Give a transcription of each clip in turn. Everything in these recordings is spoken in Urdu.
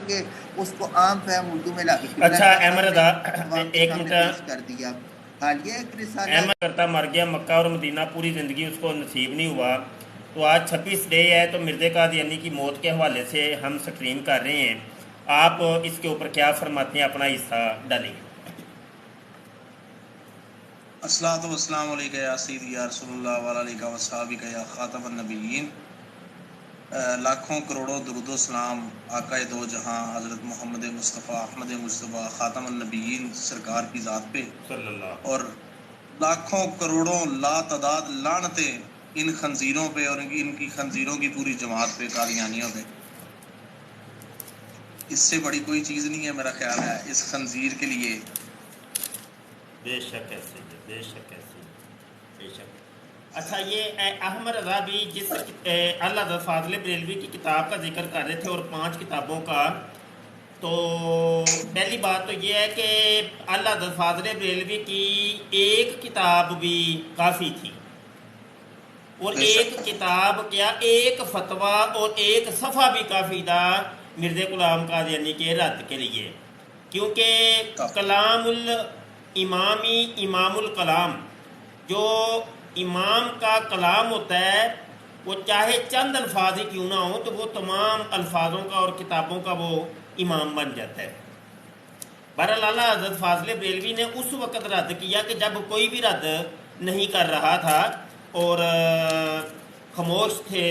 کہ اس کو عام فہم اردو میں اچھا احمد رضا ایک منٹ کر دیا. حالیہ ایک رسالہ احمد کرتا مر گیا، مکہ اور مدینہ پوری زندگی اس کو نصیب نہیں ہوا. تو آج 26 ڈے ہے تو مرزا قادیانی کی موت کے حوالے سے ہم سٹریم کر رہے ہیں. آپ اس کے اوپر کیا فرماتے ہیں؟ اپنا حصہ ڈالیں. الصلاۃ والسلام علیکہ یا سیدی یا رسول اللہ علیہ وصحابہ یا خاتم النبیین. لاکھوں کروڑوں درود و سلام آقا دو جہاں حضرت محمد مصطفیٰ احمد مصطفیٰ خاتم النبیین سرکار کی ذات پہ صلی اللہ. اور لاکھوں کروڑوں لا تعداد لعنتیں ان خنزیروں پہ اور ان کی خنزیروں کی پوری جماعت پہ، قادیانیوں پہ. اس سے بڑی کوئی چیز نہیں ہے میرا خیال ہے اس خنزیر کے لیے. بے شک ایسے بے شک ایسے بے شک. اچھا یہ احمد رضا بھی جس اللہ حضرت فاضل بریلوی کی کتاب کا ذکر کر رہے تھے اور 5 کتابوں کا، تو پہلی بات تو یہ ہے کہ اللہ حضرت فاضل بریلوی کی ایک کتاب بھی کافی تھی، اور ایک کتاب کیا ایک فتویٰ اور ایک صفحہ بھی کافی تھا مرزا غلام قادیانی کے رد کے لیے. کیونکہ کلام الامامی امام الکلام، جو امام کا کلام ہوتا ہے وہ چاہے چند الفاظ ہی کیوں نہ ہوں تو وہ تمام الفاظوں کا اور کتابوں کا وہ امام بن جاتا ہے. بہرحال اعلیٰ حضرت فاضل بریلوی نے اس وقت رد کیا کہ جب کوئی بھی رد نہیں کر رہا تھا اور خاموش تھے،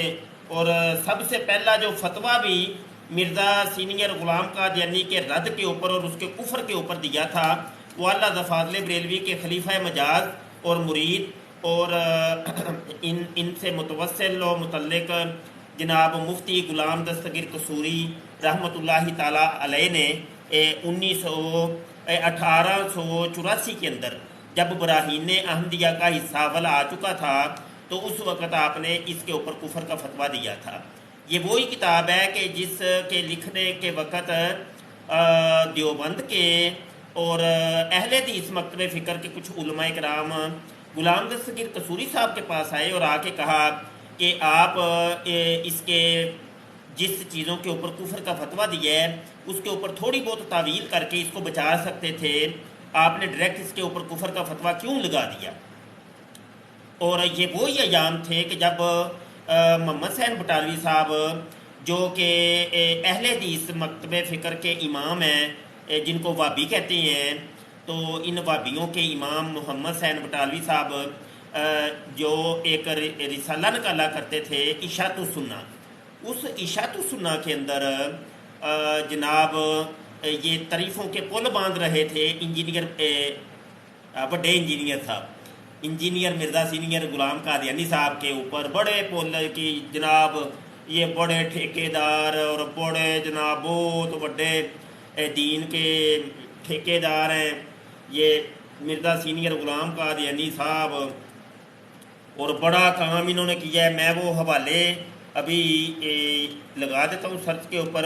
اور سب سے پہلا جو فتویٰ بھی مرزا سینئر غلام قادیانی کے رد کے اوپر اور اس کے کفر کے اوپر دیا تھا وہ اعلیٰ حضرت فاضل بریلوی کے خلیفہ مجاز اور مرید اور ان سے متوسل و متعلق جناب مفتی غلام دستگیر قصوری رحمۃ اللہ تعالیٰ علیہ نے 1884 کے اندر جب براہین احمدیہ کا حصہ والا آ چکا تھا تو اس وقت آپ نے اس کے اوپر کفر کا فتویٰ دیا تھا. یہ وہی کتاب ہے کہ جس کے لکھنے کے وقت دیوبند کے اور اہل حدیث مکتب فکر کے کچھ علماء کرام غلام دستگیر قصوری صاحب کے پاس آئے اور آ کے کہا کہ آپ اس کے جس چیزوں کے اوپر کفر کا فتویٰ دیا ہے اس کے اوپر تھوڑی بہت تعویل کر کے اس کو بچا سکتے تھے، آپ نے ڈائریکٹ اس کے اوپر کفر کا فتویٰ کیوں لگا دیا؟ اور یہ وہی ایام تھے کہ جب محمد حسین بٹالوی صاحب جو کہ اہل حدیث مکتب فکر کے امام ہیں جن کو وابی کہتے ہیں، تو ان وابیوں کے امام محمد حسین بٹالوی صاحب جو ایک رسالہ نکالا کرتے تھے اشاعت السنہ، اس اشاعت السنہ کے اندر جناب یہ تعریفوں کے پل باندھ رہے تھے انجینئر بڑے انجینئر صاحب، انجینئر مرزا سینئر غلام قادیانی صاحب کے اوپر بڑے پل کی جناب یہ بڑے ٹھیکیدار اور بڑے جناب بہت بڑے دین کے ٹھیکیدار ہیں یہ مرزا سینئر غلام قادیانی صاحب، اور بڑا کام انہوں نے کیا ہے. میں وہ حوالے ابھی لگا دیتا ہوں سرچ کے اوپر،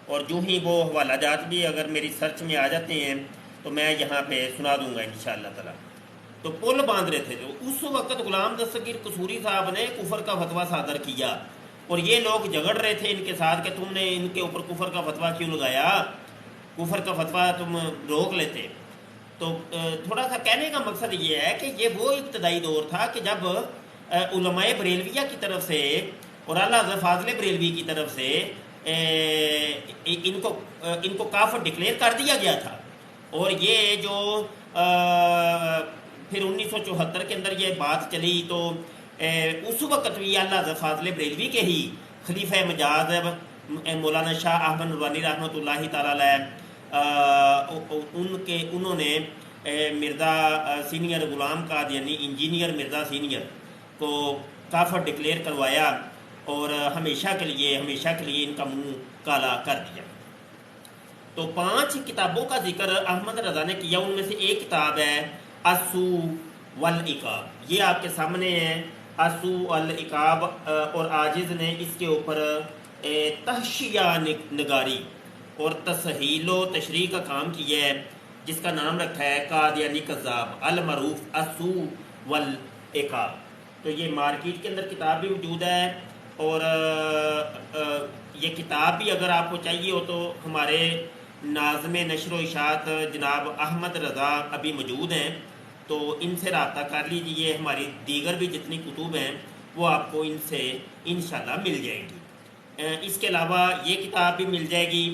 اور جو ہی وہ حوالہ جات بھی اگر میری سرچ میں آ جاتے ہیں تو میں یہاں پہ سنا دوں گا انشاءاللہ تعالی. تو پل باندھ رہے تھے جو اس وقت غلام دستگیر قصوری صاحب نے کفر کا فتویٰ صادر کیا، اور یہ لوگ جھگڑ رہے تھے ان کے ساتھ کہ تم نے ان کے اوپر کفر کا فتویٰ کیوں لگایا، کفر کا فتویٰ تم روک لیتے. تو تھوڑا سا کہنے کا مقصد یہ ہے کہ یہ وہ ابتدائی دور تھا کہ جب علماء بریلویہ کی طرف سے اور اعلیٰ حضرت فاضل بریلوی کی طرف سے ان کو کافر ڈکلیئر کر دیا گیا تھا. اور یہ جو پھر 1974 کے اندر یہ بات چلی تو اس وقت بھی اعلیٰ حضرت فاضل بریلوی کے ہی خلیفہ مجاز مولانا شاہ احمد نورانی رحمۃ اللہ تعالیٰ علیہ انہوں نے Mirza senior Ghulam Qadiani engineer Mirza senior کو کافر ڈکلیئر کروایا اور ہمیشہ کے لیے ان کا منہ کالا کر دیا. تو 5 کتابوں کا ذکر احمد رضا نے کیا، ان میں سے ایک کتاب ہے اسو والعقاب، یہ آپ کے سامنے ہے اسو والعقاب، اور عاجز نے اس کے اوپر تحشیہ نگاری اور تصحیل و تشریح کا کام کیا ہے جس کا نام رکھا ہے قادیانی کذاب المعروف اسو والعقاب. تو یہ مارکیٹ کے اندر کتاب بھی موجود ہے، اور یہ کتاب بھی اگر آپ کو چاہیے ہو تو ہمارے ناظم نشر و اشاعت جناب احمد رضا ابھی موجود ہیں، تو ان سے رابطہ کر لیجیے. ہماری دیگر بھی جتنی کتب ہیں وہ آپ کو ان سے انشاءاللہ مل جائیں گی. اس کے علاوہ یہ کتاب بھی مل جائے گی.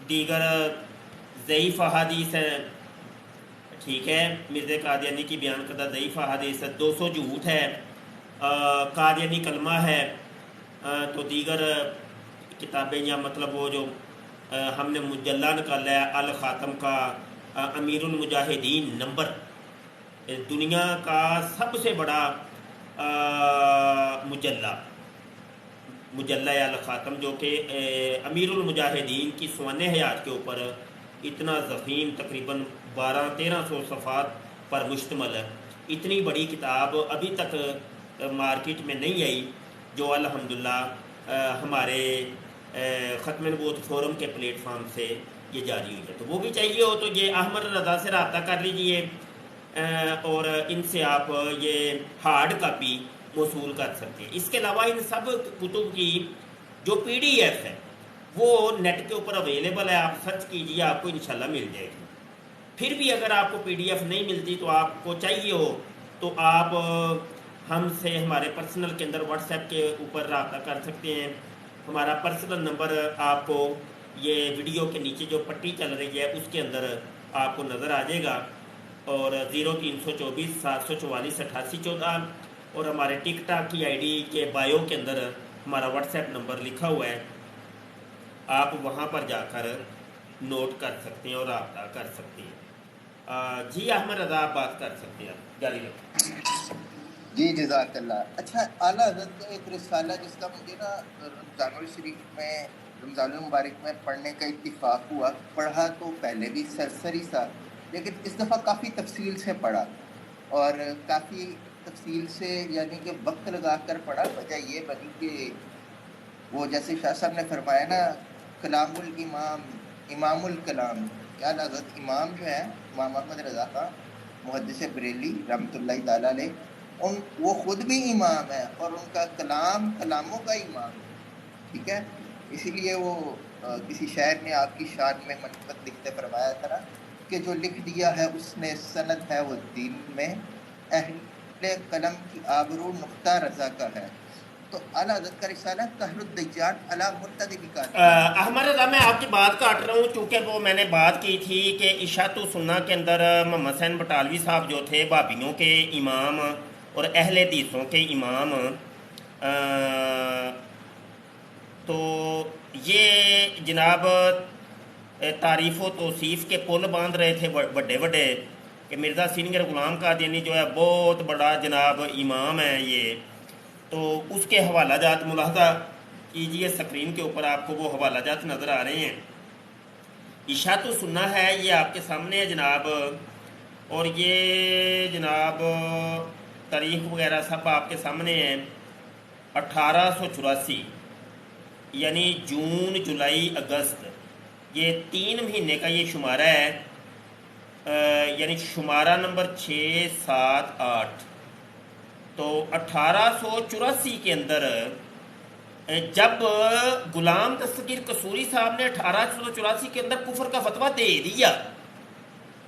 دیگر ضعیف احادیث ہیں، ٹھیک ہے، مرزا قادیانی کی بیان کردہ ضعیف احادیث، 200 جھوٹ ہے، قادیانی کلمہ ہے. تو دیگر کتابیں یا مطلب وہ جو ہم نے مجلہ نکالا ہے الخاتم کا، امیر المجاہدین نمبر، دنیا کا سب سے بڑا مجلہ الخاتم، جو کہ امیر المجاہدین کی سوانح حیات کے اوپر اتنا ضخیم، تقریباً 1200-1300 صفحات پر مشتمل ہے. اتنی بڑی کتاب ابھی تک مارکیٹ میں نہیں آئی، جو الحمدللہ ہمارے ختم نبوت فورم کے پلیٹ فارم سے یہ جاری ہوئی ہے. تو وہ بھی چاہیے ہو تو یہ احمد رضا سے رابطہ کر لیجئے، اور ان سے آپ یہ ہارڈ کاپی موصول کر سکتے ہیں. اس کے علاوہ ان سب کتب کی جو PDF ہے وہ نیٹ کے اوپر اویلیبل ہے، آپ سرچ کیجئے، آپ کو انشاءاللہ مل جائے گی. پھر بھی اگر آپ کو PDF نہیں ملتی تو آپ کو چاہیے ہو تو آپ ہم سے ہمارے پرسنل کے اندر واٹس ایپ کے اوپر رابطہ کر سکتے ہیں. ہمارا پرسنل نمبر آپ کو یہ ویڈیو کے نیچے جو پٹی چل رہی ہے اس کے اندر آپ کو نظر آ جائے گا، اور 0324 744 8814، اور ہمارے ٹک ٹاک کی ID کے بایو کے اندر ہمارا واٹس ایپ نمبر لکھا ہوا ہے. آپ وہاں پر جا کر نوٹ کر سکتے ہیں اور رابطہ کر سکتے ہیں. جی احمد رضا آپ بات کر سکتے ہیں، جاری رکھیں. جی جزاک اللہ. اچھا، اعلیٰ حضرت کا ایک رسالہ جس کا مجھے نا رمضان الشریف میں، رمضان المبارک میں پڑھنے کا اتفاق ہوا، پڑھا تو پہلے بھی سرسری سا، لیکن اس دفعہ کافی تفصیل سے پڑھا، اور کافی تفصیل سے یعنی کہ وقت لگا کر پڑھا. وجہ یہ بنی کہ وہ جیسے شاہ صاحب نے فرمایا نا، کلام الامام، امام الکلام، کیا حضرت امام جو ہے امام احمد رضا خان محدث بریلی رحمۃ اللہ تعالیٰ علیہ، وہ خود بھی امام ہے اور ان کا کلام کلاموں کا امام ہے. ٹھیک ہے، اسی لیے وہ کسی شاعر نے آپ کی شان میں منقبت لکھتے فرمایا تھا نا کہ جو لکھ دیا ہے اس نے سند ہے وہ دین میں، اہل قلم کی آبرو نقطہ رضا کا ہے. تو اعلیٰ حضرت کا رسالہ طاہر الدجال علی مرتضی کا. احمد رضا میں آپ کی بات کاٹ رہا ہوں، چونکہ وہ میں نے بات کی تھی کہ اشاعت السنہ کے اندر محمد حسین بٹالوی صاحب جو تھے بھابیوں کے امام اور اہل حدیثوں کے امام، تو یہ جناب تعریف و توصیف کے پل باندھ رہے تھے بڑے بڑے کہ مرزا سینگر غلام قادیانی جو ہے بہت بڑا جناب امام ہے یہ. تو اس کے حوالہ جات ملاحظہ کیجئے، اسکرین کے اوپر آپ کو وہ حوالہ جات نظر آ رہے ہیں. اشاعت السنہ ہے یہ آپ کے سامنے ہے جناب، اور یہ جناب تاریخ وغیرہ سب آپ کے سامنے ہیں. 1884 یعنی جون جولائی اگست، یہ 3 مہینے کا یہ شمارہ ہے، یعنی شمارہ نمبر 6 7 8. تو 1884 کے اندر جب غلام دستگیر قصوری صاحب نے 1884 کے اندر کفر کا فتویٰ دے دیا،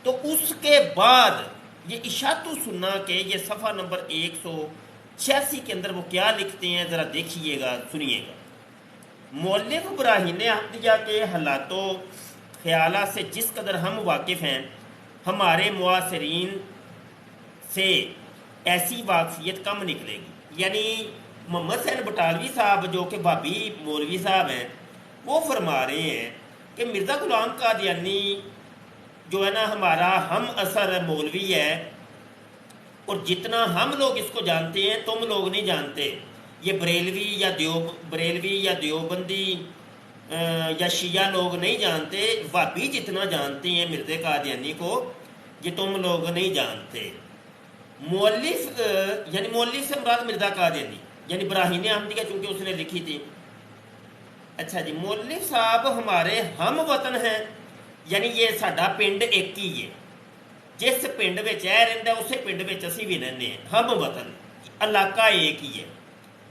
تو اس کے بعد یہ اشاعت السنہ کے یہ صفحہ نمبر 186 کے اندر وہ کیا لکھتے ہیں، ذرا دیکھیے گا، سنیے گا. مؤلف براہین احمدیہ کے حالات و خیالات سے جس قدر ہم واقف ہیں، ہمارے معاصرین سے ایسی واقفیت کم نکلے گی. یعنی محمد حسین بٹالوی صاحب جو کہ بھابی مولوی صاحب ہیں، وہ فرما رہے ہیں کہ مرزا غلام قادیانی جو ہے نا ہمارا ہم اثر مولوی ہے، اور جتنا ہم لوگ اس کو جانتے ہیں تم لوگ نہیں جانتے. یہ بریلوی یا دیوبندی یا شیعہ لوگ نہیں جانتے، وہابی جتنا جانتے ہیں مرزا قادیانی کو، یہ تم لوگ نہیں جانتے. مؤلف یعنی مؤلف سے مراد مرزا قادیانی یعنی براہین احمدیہ چونکہ اس نے لکھی تھی. اچھا جی، مؤلف صاحب ہمارے ہم وطن ہیں، یعنی یہ ساڈا پنڈ ایک ہی ہے، جس پنڈ وچ اے رہندا اسے پنڈ وچ اسی بھی رہنے ہیں، ہم وطن، علاقہ ایک ہی ہے.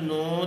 9,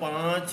5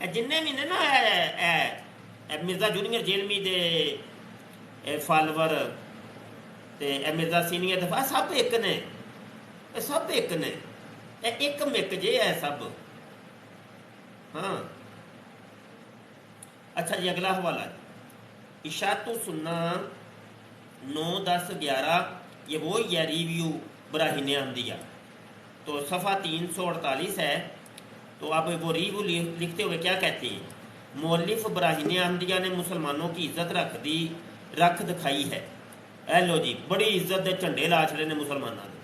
جن بھی نے نا مرزا جونیئر جیلمی دے فالوور تے مرزا سینئر دفاع سب ایک نے، سب ایک نے، ایک مک جے ہے سب. ہاں اچھا جی اگلا حوالہ اشاعت السنہ 9-10-11، یہ وہی ہے ریویو براہین احمدیہ. تو صفحہ 348 ہے. تو اب وہ ریویو لکھتے ہوئے کیا کہتے ہیں؟ مؤلف براہین احمدیہ نے مسلمانوں کی عزت رکھ دکھائی ہے. اے لو جی بڑی عزت دے جھنڈے لا چھڑے نے مسلمانوں نے،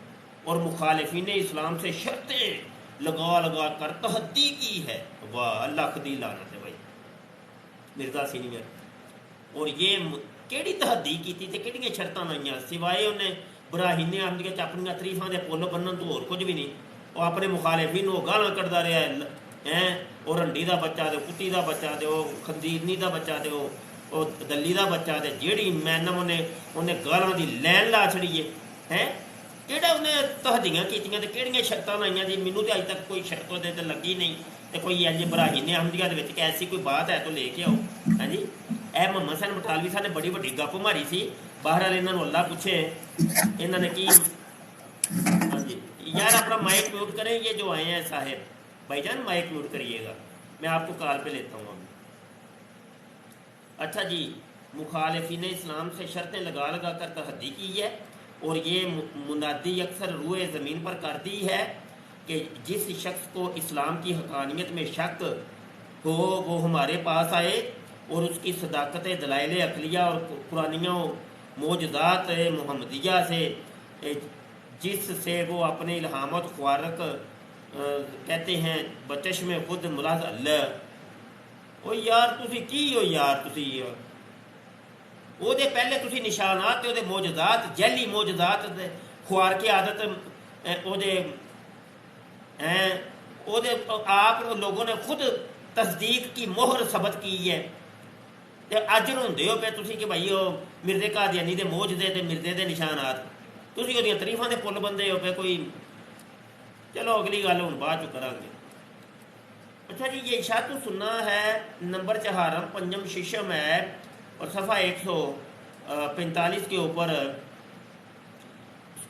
اور مخالفین اسلام سے شرطیں لگا کر تحدی کی ہے. واہ اللہ خدی لعنت ہے بھائی مرزا سینئر. اور یہ کیڑی تحدی کی تھی تے کیڑیاں شرطاں لائیاں سوائے انہیں براہین احمدیہ چ اپنی تریفاں دے پل بنن تو اور کچھ بھی نہیں. وہ اپنے مخالفین وہ گالاں کڈدا رہا ہے، وہ رنڈی دا بچہ دے، کتی دا بچہ دے، وہ خندیرنی دا بچہ دے، وہ دلی دا بچہ دے، جیڑی مینم انہیں گالاں دی لین لا چھڑی ہے. کہڑا انہیں تحدیاں کیتیاں تے کیڑیاں شرطاں لائیاں جی؟ مینوں تے اج تک کوئی شرط دے تے لگی نہیں. تے کوئی انج براہین احمدیہ دے وچ ایسی کوئی بات ہے تو لے کے آؤ. ہاں جی اے محمد حسین بٹالوی صاحب نے بڑی وڈی گپ ماری سی. بہرحال انہوں نے اللہ پوچھے انہوں نے کی. ہاں جی یار اپنا مائک میوٹ کریں، یہ جو آئے ہیں صاحب بھائی جان مائک میوٹ کریے گا، میں آپ کو کال پہ لیتا ہوں ابھی. اچھا جی مخالفین اسلام سے شرطیں لگا کر تحدی کی ہے، اور یہ منادی اکثر روئے زمین پر کرتی ہے کہ جس شخص کو اسلام کی حقانیت میں شک ہو وہ ہمارے پاس آئے اور اس کی صداقت دلائل عقلیہ اور قرآنیہ معجزات محمدیہ سے جس سے وہ اپنے الہامات خوارق کہتے ہیں بچش میں خود ملاحظ اللہ. او یار تسی کی ہو یار، تسی وہ دے پہلے تسی نشانات تے او دے معجزات جعلی معجزات خوار کی عادت او دے آپ لوگوں نے خود تصدیق کی مہر ثبت کی ہے. تے اج روندے ہو پے تسی کہ بھائی او مرزے قادیانی دے معجزے تے مرزے دے نشانات، تسی اودیاں تعریفاں دے پل بندے ہو پے کوئی. چلو اگلی گل ہن بعد چ کراں گے. اچھا جی یہ اشاعت السنہ ہے نمبر 4 پنجم ششم ہے اور صفحہ 145 کے اوپر.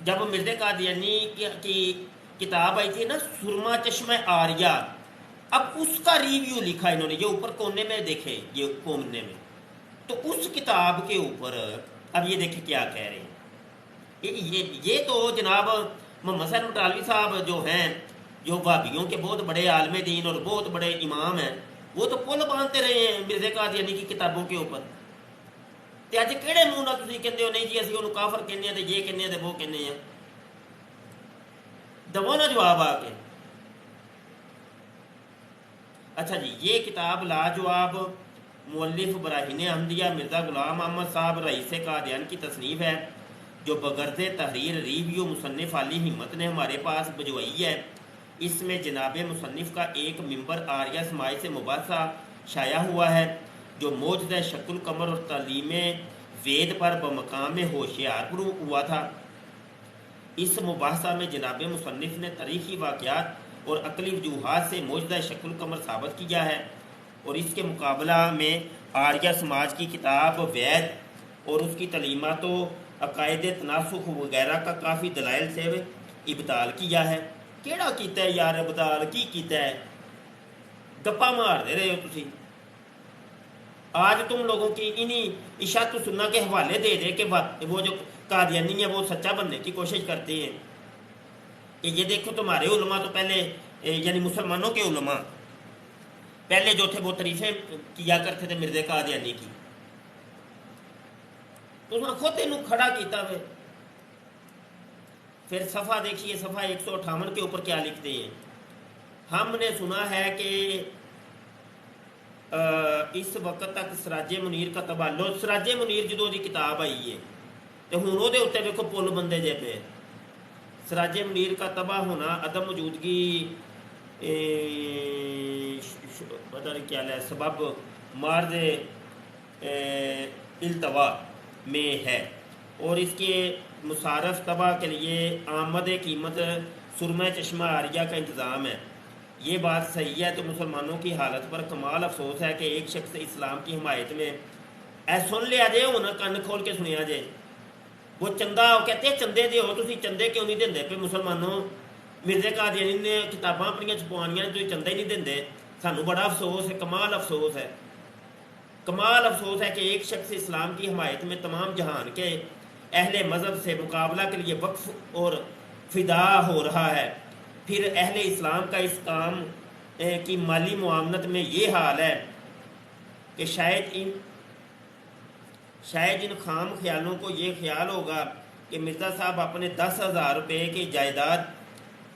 جب مرزا قادیانی کی کتاب آئی تھی نا سرما چشمہ آریہ، اب اس کا ریویو لکھا انہوں نے، یہ اوپر کونے میں دیکھے، یہ کونے میں تو اس کتاب کے اوپر اب یہ دیکھیں کیا کہہ رہے ہیں. یہ تو جناب محمد حسین بٹالوی صاحب جو ہیں، جو وہابیوں کے بہت بڑے عالم دین اور بہت بڑے امام ہیں، وہ تو پل باندھتے رہے ہیں مرزا قادیانی کی کتابوں کے اوپر. تے اج کہڑے منہ نال تسی کہندے ہو نہیں جی اسی انہوں کافر کہنے ہیں تے یہ کہنے ہیں تے وہ کہنے ہیں؟ دو نا جواب آ کے. اچھا جی یہ کتاب لاجواب مؤلف براہین احمدیہ مرزا غلام احمد صاحب رئیس قادیان کی تصنیف ہے، جو بغرض تحریر ریویو مصنف علی ہمت نے ہمارے پاس بھجوائی ہے. اس میں جناب مصنف کا ایک ممبر آریہ سماج سے مباحثہ شائع ہوا ہے جو موجودہ شکل القمر اور تعلیم وید پر بمقام ہوشیارپور ہوا تھا. اس مباحثہ میں جناب مصنف نے تاریخی واقعات اور عقلی وجوہات سے موجودہ شکل القمر ثابت کیا ہے، اور اس کے مقابلہ میں آریہ سماج کی کتاب وید اور اس کی تعلیمات و عقائد تناسخ وغیرہ کا کافی دلائل سے ابطال کیا ہے. کیڑا کیتا ہے یار ابطال؟ کی کیتا ہے؟ گپا مار دے رہے ہو تسی. آج تم لوگوں کی انہی اشاعت السنہ کے حوالے دے دے کہ وہ جو قادیانی ہیں وہ سچا بننے کی کوشش کرتے ہیں کہ یہ دیکھو تمہارے علماء تو پہلے یعنی مسلمانوں کے علماء پہلے جو تھے وہ تعریفیں کیا کرتے تھے مرزا قادیانی کی. تو انہوں نے خود انہوں کھڑا کیتا ہوئے. پھر صفحہ دیکھیے صفحہ 158 کے اوپر کیا لکھتے ہیں. ہم نے سنا ہے کہ اس وقت تک سراج منیر کا تبالو سراج منیر جدوں دی کتاب آئی ہے تو ہن وہ دے اوتے ویکھو پل بندے جے پہ. سراج منیر کا تباہ ہونا عدم موجودگی پتہ نہیں کیا ہے سبب مارد التوا میں ہے، اور اس کے مصارف تباہ کے لیے آمد قیمت سرمہ چشمہ آریہ کا انتظام ہے. یہ بات صحیح ہے تو مسلمانوں کی حالت پر کمال افسوس ہے کہ ایک شخص اسلام کی حمایت میں سن لیا جائے ہوں کن کھول کے سنیا جائے وہ چندہ وہ کہتے ہیں چندے دے تھی چندے کیوں نہیں دے پہ مسلمانوں مرزا قادیانی نے کتاباں اپنی چھپوانیاں تھی چندے نہیں دے سانوں بڑا افسوس ہے کمال افسوس ہے کمال افسوس ہے کہ ایک شخص اسلام کی حمایت میں تمام جہان کے اہل مذہب سے مقابلہ کے لیے وقف اور فدا ہو رہا ہے پھر اہل اسلام کا اس کام کی مالی معاونت میں یہ حال ہے کہ شاید ان خام خیالوں کو یہ خیال ہوگا کہ مرزا صاحب اپنے 10,000 روپے کی جائیداد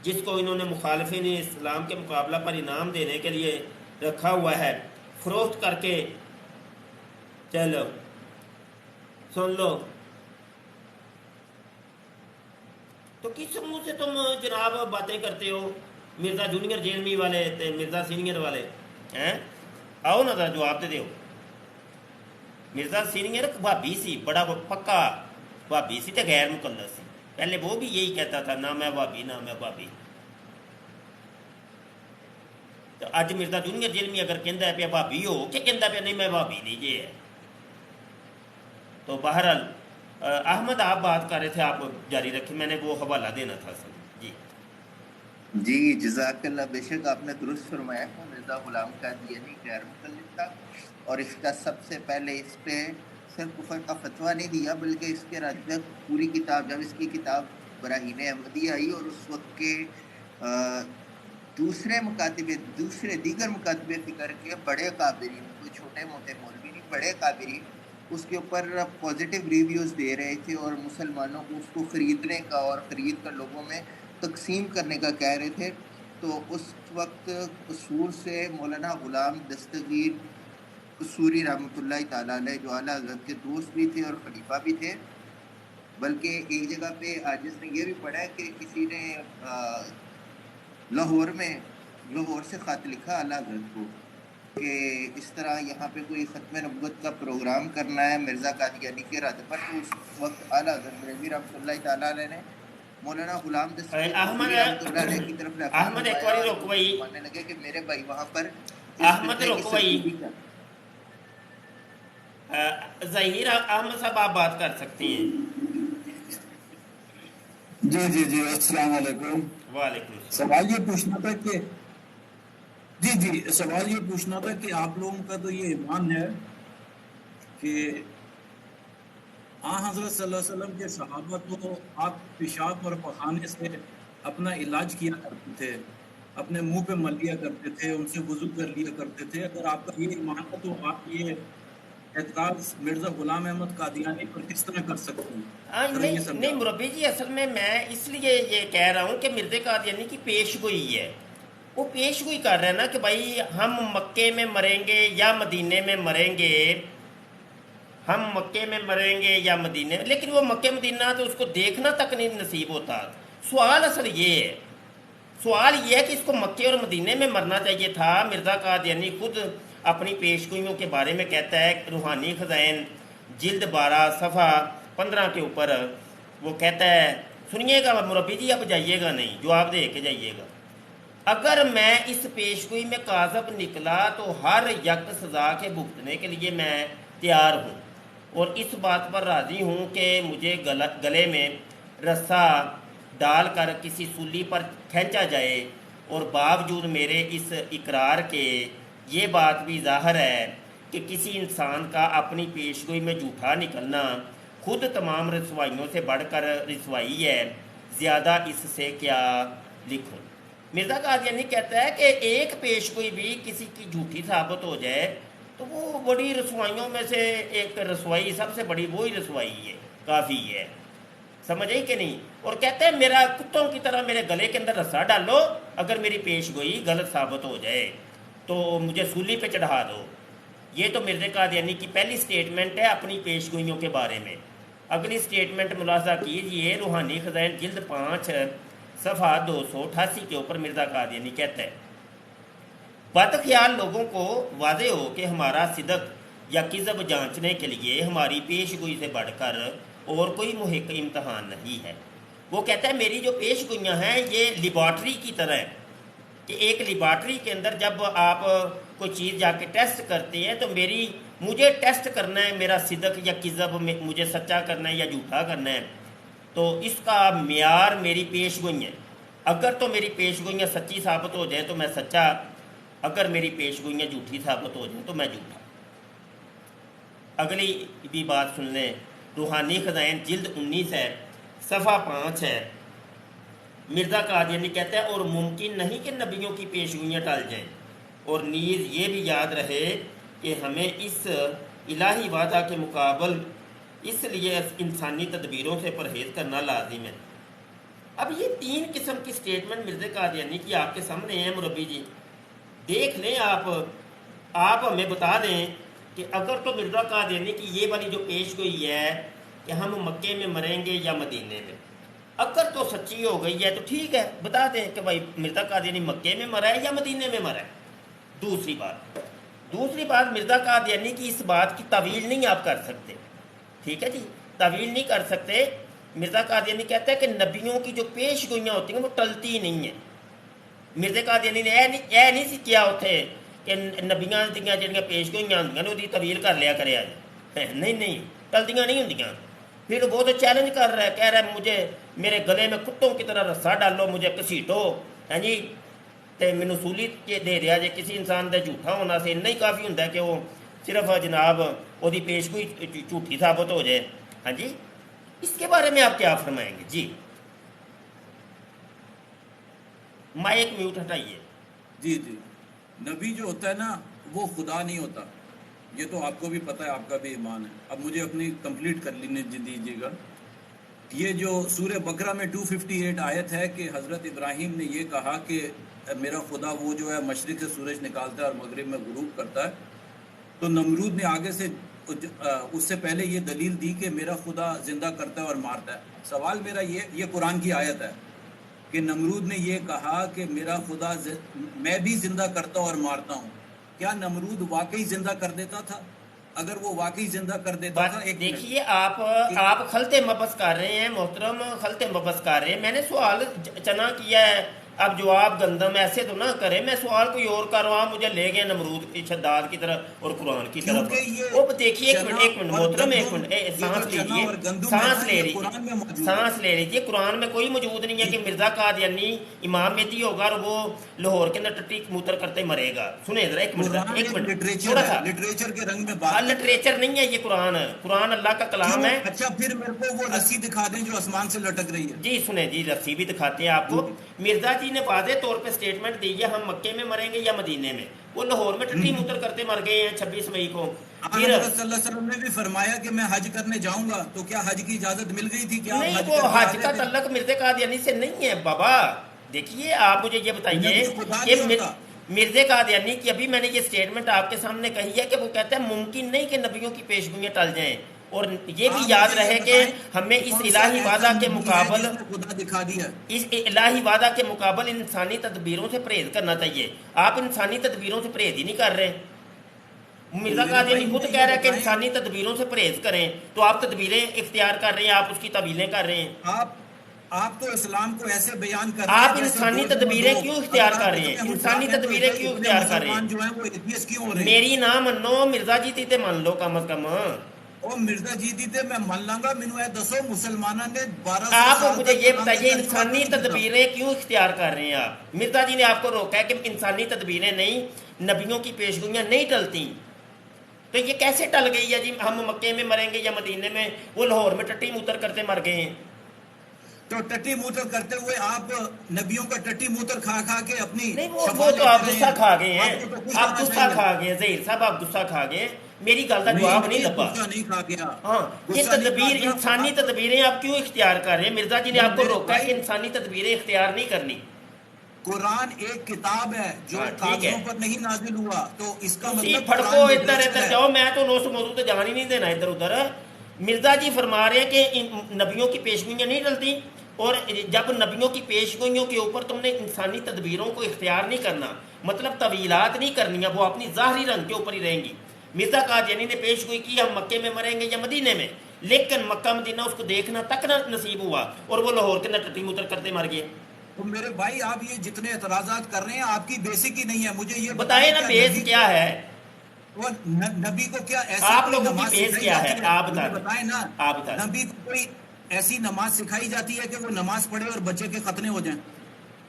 جس کو انہوں نے مخالفین اسلام کے مقابلہ پر انعام دینے کے لیے رکھا ہوا ہے فروخت کر کے چلو سن لو تو کس منہ سے تم جناب باتیں کرتے ہو مرزا جونیئر جیل می والے مرزا سینئر والے ہیں آؤ نا ذرا جواب دے دو مرزا سینئر بھابی سی بڑا پکا بھابی سی تو غیر مقلد سی پہلے وہ بھی یہی کہتا تھا نہ میں بھابی نہ میں بھابی تو اج مرزا جونیئر جیل میں اگر کہندا ہے پیا بھابی ہو کہ کہندا پیا نہیں میں بھابی نہیں یہ ہے تو بہرحال احمد آپ بات کر رہے تھے آپ جاری رکھیں میں نے وہ حوالہ دینا تھا سر جی جی جزاک اللہ بے شک آپ نے درست فرمایا کہ مرزا غلام قادیانی غیر مقلد تھا اور اس کا سب سے پہلے اس پہ صرف کفر کا فتویٰ نہیں دیا بلکہ اس کے رد پوری کتاب جب اس کی کتاب براہین احمدی آئی اور اس وقت کے دیگر مکاتبے فکر کے بڑے قابرین کوئی چھوٹے موٹے مولوی نہیں بڑے قابرین اس کے اوپر پازیٹیو ریویوز دے رہے تھے اور مسلمانوں کو اس کو خریدنے کا اور خرید کر لوگوں میں تقسیم کرنے کا کہہ رہے تھے تو اس وقت قصور سے مولانا غلام دستگیر قصوری رحمۃ اللہ تعالیٰ علیہ جو اعلیٰ حضرت کے دوست بھی تھے اور خلیفہ بھی تھے بلکہ ایک جگہ پہ عاجز نے یہ بھی پڑھا کہ کسی نے لاہور سے خط لکھا اعلیٰ حضرت کو کہ اس طرح یہاں پہ کوئی ختم نبوت کا پروگرام کرنا ہے مرزا قادیانی کے رد پر تو اس وقت اعلیٰ حضرت بریلوی رحمۃ اللہ تعالیٰ علیہ نے مولانا غلام دستگیر رحمۃ اللہ علیہ کی طرف احمد ایک بار رک بھائی ماننے لگے کہ میرے بھائی وہاں پر احمد رک بھائی ظہیر احمد صاحب آپ بات کر سکتی ہیں جی السلام علیکم وعلیکم السلام سوال یہ پوچھنا تھا کہ سوال یہ پوچھنا تھا کہ آپ لوگوں کا تو یہ ایمان ہے کہ حضرت صلی اللہ علیہ وسلم کے صحابہ تو آپ پیشاب اور پخانے سے اپنا علاج کیا کرتے تھے اپنے منہ پہ مل لیا کرتے تھے ان سے وضو کر لیا کرتے تھے اگر آپ کا یہ ایمان ہے تو آپ یہ اعتراض مرزا غلام احمد قادیانی پر کس طرح کر سکتے ہیں نہیں مربی جی اصل میں اس لیے یہ کہہ رہا ہوں کہ مرزا قادیانی کی پیش گوئی ہے وہ پیش گوئی کر رہے ہیں نا کہ بھائی ہم مکے میں مریں گے یا مدینے میں مریں گے ہم مکے میں مریں گے یا مدینے میں لیکن وہ مکے مدینہ تو اس کو دیکھنا تک نہیں نصیب ہوتا سوال اصل یہ ہے کہ اس کو مکے اور مدینے میں مرنا چاہیے تھا مرزا قادیانی خود اپنی پیشگوئیوں کے بارے میں کہتا ہے روحانی خزائن جلد 12 صفحہ 15 کے اوپر وہ کہتا ہے سنیے گا مربی جی اب جائیے گا نہیں جواب دے کے جائیے گا اگر میں اس پیشگوئی میں کاذب نکلا تو ہر یک سزا کے بھگتنے کے لیے میں تیار ہوں اور اس بات پر راضی ہوں کہ مجھے گلے میں رسا ڈال کر کسی سولی پر کھینچا جائے اور باوجود میرے اس اقرار کے یہ بات بھی ظاہر ہے کہ کسی انسان کا اپنی پیشگوئی میں جھوٹا نکلنا خود تمام رسوائیوں سے بڑھ کر رسوائی ہے زیادہ اس سے کیا لکھوں مرزا قادیانی کہتا ہے کہ ایک پیشگوئی بھی کسی کی جھوٹی ثابت ہو جائے تو وہ بڑی رسوائیوں میں سے ایک رسوائی سب سے بڑی وہی رسوائی ہے کافی ہے سمجھے کہ نہیں اور کہتے ہیں میرا کتوں کی طرح میرے گلے کے اندر رسا ڈالو اگر میری پیشگوئی غلط ثابت ہو جائے تو مجھے سولی پہ چڑھا دو یہ تو مرزا قادیانی کی پہلی سٹیٹمنٹ ہے اپنی پیشگوئیوں کے بارے میں اگلی سٹیٹمنٹ ملاحظہ کیجئے روحانی خزائن جلد 5 صفحہ 288 کے اوپر مرزا قادیانی کہتا ہے بد خیال لوگوں کو واضح ہو کہ ہمارا صدق یا کذب جانچنے کے لیے ہماری پیشگوئی سے بڑھ کر اور کوئی محق امتحان نہیں ہے وہ کہتا ہے میری جو پیشگوئیاں ہیں یہ لیبارٹری کی طرح ہیں کہ ایک لیبارٹری کے اندر جب آپ کوئی چیز جا کے ٹیسٹ کرتے ہیں تو مجھے ٹیسٹ کرنا ہے میرا صدق یا کذب، مجھے سچا کرنا ہے یا جھوٹا کرنا ہے، تو اس کا معیار میری پیش گوئی ہے۔ اگر تو میری پیش گوئیاں سچی ثابت ہو جائیں تو میں سچا، اگر میری پیش گوئیاں جھوٹی ثابت ہو جائیں تو میں جھوٹا۔ اگلی بھی بات سن لیں، روحانی خزائن جلد 19 ہے، صفحہ 5 ہے۔ مرزا قادیانی کہتا ہے اور ممکن نہیں کہ نبیوں کی پیشگوئیاں ٹل جائیں، اور نیز یہ بھی یاد رہے کہ ہمیں اس الہی وعدہ کے مقابل اس لیے انسانی تدبیروں سے پرہیز کرنا لازم ہے۔ اب یہ 3 قسم کی سٹیٹمنٹ مرزا قادیانی کی آپ کے سامنے ہیں مربی جی، دیکھ لیں آپ ہمیں بتا دیں کہ اگر تو مرزا قادیانی کی یہ والی جو پیش گوئی ہے کہ ہم مکے میں مریں گے یا مدینے میں، اگر تو سچی ہو گئی ہے تو ٹھیک ہے، بتا دیں کہ بھائی مرزا قادیانی مکے میں مرا ہے یا مدینے میں مرا ہے۔ دوسری بات مرزا قادیانی کی اس بات کی تعویل نہیں آپ کر سکتے، ٹھیک ہے جی، تعویل نہیں کر سکتے۔ مرزا قادیانی کہتا ہے کہ نبیوں کی جو پیش گوئیاں ہوتی ہیں وہ ٹلتی نہیں ہیں۔ مرزا قادیانی نے اے نہیں سی کیا اتنے کہ نبیاں دیاں جہاں پیش گوئیاں ہوندیاں نے وہ تعویل کر لیا کرے نہیں ٹلدیاں نہیں ہوندیاں۔ پھر وہ تو چیلنج کر رہا ہے، کہہ رہا ہے مجھے میرے گلے میں کتوں کی طرح رسا ڈالو، مجھے کسیٹو، ہاں جی، تے مینوں سولی دے دیا جے۔ کسی انسان دے جھوٹا ہونا سے نہیں کافی ہوندا ہے کہ وہ صرف جناب وہ دی پیش گوئی جھوٹی ثابت ہو جائے، ہاں جی۔ اس کے بارے میں آپ کیا فرمائیں گے جی؟ Mic mute ہٹائیے۔ جی نبی جو ہوتا ہے نا وہ خدا نہیں ہوتا، یہ تو آپ کو بھی پتہ ہے، آپ کا بھی ایمان ہے۔ اب مجھے اپنی کمپلیٹ کر لینے دیجیے گا۔ یہ جو سورہ بقرہ میں 258 آیت ہے کہ حضرت ابراہیم نے یہ کہا کہ میرا خدا وہ جو ہے مشرق سے سورج نکالتا ہے اور مغرب میں غروب کرتا ہے، تو نمرود نے آگے سے اس سے پہلے یہ دلیل دی کہ میرا خدا زندہ کرتا ہے اور مارتا ہے۔ سوال میرا یہ قرآن کی آیت ہے کہ نمرود نے یہ کہا کہ میرا خدا میں بھی زندہ کرتا اور مارتا ہوں، کیا نمرود واقعی زندہ کر دیتا تھا؟ اگر وہ واقعی زندہ کر دیتا تھا، ایک دیکھیے آپ خلط مبس کر رہے ہیں محترم، خلط مبس کر رہے ہیں۔ میں نے سوال چنا کیا ہے، اب جواب گندم ایسے تو نہ کرے، میں سوال کوئی اور کر رہا ہوں، مجھے لے گئے نمرود کی شداد کی طرف اور قرآن کی طرف۔ وہ دیکھیے ایک منٹ محترم، ایک منٹ سانس لیجیے، سانس لے لیجیے۔ قرآن میں کوئی موجود نہیں ہے کہ مرزا قادیانی امام مہدی ہوگا اور وہ لاہور کے اندر ٹٹی موتر کرتے مرے گا۔ سنیں ذرا ایک منٹ تھوڑا سا، لٹریچر کے رنگ میں لٹریچر نہیں ہے یہ، قرآن اللہ کا کلام ہے۔ اچھا پھر میرے کو وہ رسی دکھا دیں جو آسمان سے لٹک رہی ہے۔ جی سنیں جی، رسی بھی دکھاتے ہیں آپ کو۔ مرزا جی نے واضح طور پہ سٹیٹمنٹ دی ہے ہم مکے میں مریں گے یا مدینے میں، وہ لاہور میں ٹٹی موتر کرتے مر گئے ہیں 26 مئی کو۔ پھر حضرت صلی اللہ علیہ وسلم نے بھی فرمایا کہ میں حج کرنے جاؤں گا، تو کیا حج کی اجازت مل گئی تھی؟ کیا نہیں، وہ حج کا تعلق مرزا قادیانی سے نہیں ہے بابا۔ دیکھیے آپ مجھے یہ بتائیے کہ مرزا قادیانی کی ابھی میں نے یہ سٹیٹمنٹ آپ کے سامنے کہی ہے کہ وہ کہتا ہے ممکن نہیں کہ نبیوں کی پیشگوئیاں ٹل جائیں، اور یہ بھی یاد رہے کہ ہمیں اس الہی وعدہ کے مقابل اس الہی وعدہ کے مقابل انسانی تدبیروں سے پرہیز کرنا چاہیے۔ آپ انسانی تدبیروں سے پرہیز ہی نہیں کر رہے۔ مرزا قادیانی خود کہہ رہا ہے کہ انسانی تدبیروں سے پرہیز کریں، تو آپ تدبیریں اختیار کر رہے ہیں، آپ اس کی تعویلیں کر رہے ہیں۔ آپ تو اسلام کو ایسے بیان کر رہے ہیں، آپ انسانی تدبیریں کیوں اختیار کر رہے ہیں؟ انسانی تدبیریں کیوں اختیار کر رہے ہیں؟ میری نہ منو، مرزا جی تے من لو کم از کم۔ او مرزا جی دیتے میں مان لاں گا، مینوں اے دسو مسلمانوں نے 1200 آپ مجھے یہ بتائیے انسانی تدبیریں کیوں اختیار کر رہے ہیں آپ؟ مرزا جی نے آپ کو روکا ہے کہ انسانی تدبیریں نہیں، نبیوں کی پیشگوئیاں نہیں ٹلتی، تو یہ کیسے ٹل گئی ہے جی؟ ہم مکے میں مریں گے یا مدینے میں، وہ لاہور میں ٹٹی موتر کرتے مر گئے ہیں۔ تو ٹٹی موتر کرتے ہوئے آپ نبیوں کا ٹٹی موتر کھا کھا کے اپنی نہیں، وہ تو آپ غصہ کھا گئے ہیں، آپ غصہ کھا گئے ظہیر صاحب، آپ غصہ کھا گئے۔ میری گل کا جواب نہیں لبا۔ ہاں، یہ تدبیر انسانی تدبیریں آپ کیوں اختیار کر رہے ہیں؟ مرزا جی نے آپ کو روکا ہے کہ انسانی تدبیریں اختیار نہیں کرنی۔ قرآن ایک کتاب ہے جو کاغذوں پر نہیں نازل ہوا، تو اس کا مطلب پھڑکو ادھر جاؤ، میں تو اس موضوع پہ جان ہی نہیں دینا ادھر ادھر۔ مرزا جی فرما رہے ہیں کہ نبیوں کی پیشگوئیاں نہیں ٹلتی، اور جب نبیوں کی پیشگوئیوں کے اوپر تم نے انسانی تدبیروں کو اختیار نہیں کرنا، مطلب طویلات نہیں کرنی، وہ اپنی ظاہری رنگ کے اوپر ہی رہیں گی۔ مرزا قادیانی نے پیشگوئی کی ہم مکے میں مریں گے یا مدینے میں، لیکن مکہ مدینہ اس کو دیکھنا تک نہ نصیب ہوا، اور وہ لاہور کے اندر ٹٹی موتر کرتے مر گئے۔ تو میرے بھائی آپ یہ جتنے اعتراضات کر رہے ہیں آپ کی بیسک ہی نہیں ہے. مجھے یہ بتائیں نا بیس کیا ہے. وہ نبی کو کیا ایسی آپ کوئی لوگوں کی نماز بیس سکھائی کیا جاتی ہے آپ مجھے بتا بتائیں نا. آپ بتا دیں. نبی کو کوئی ایسی نماز سکھائی جاتی ہے کہ وہ نماز پڑھے اور بچے کے ختنے ہو جائیں؟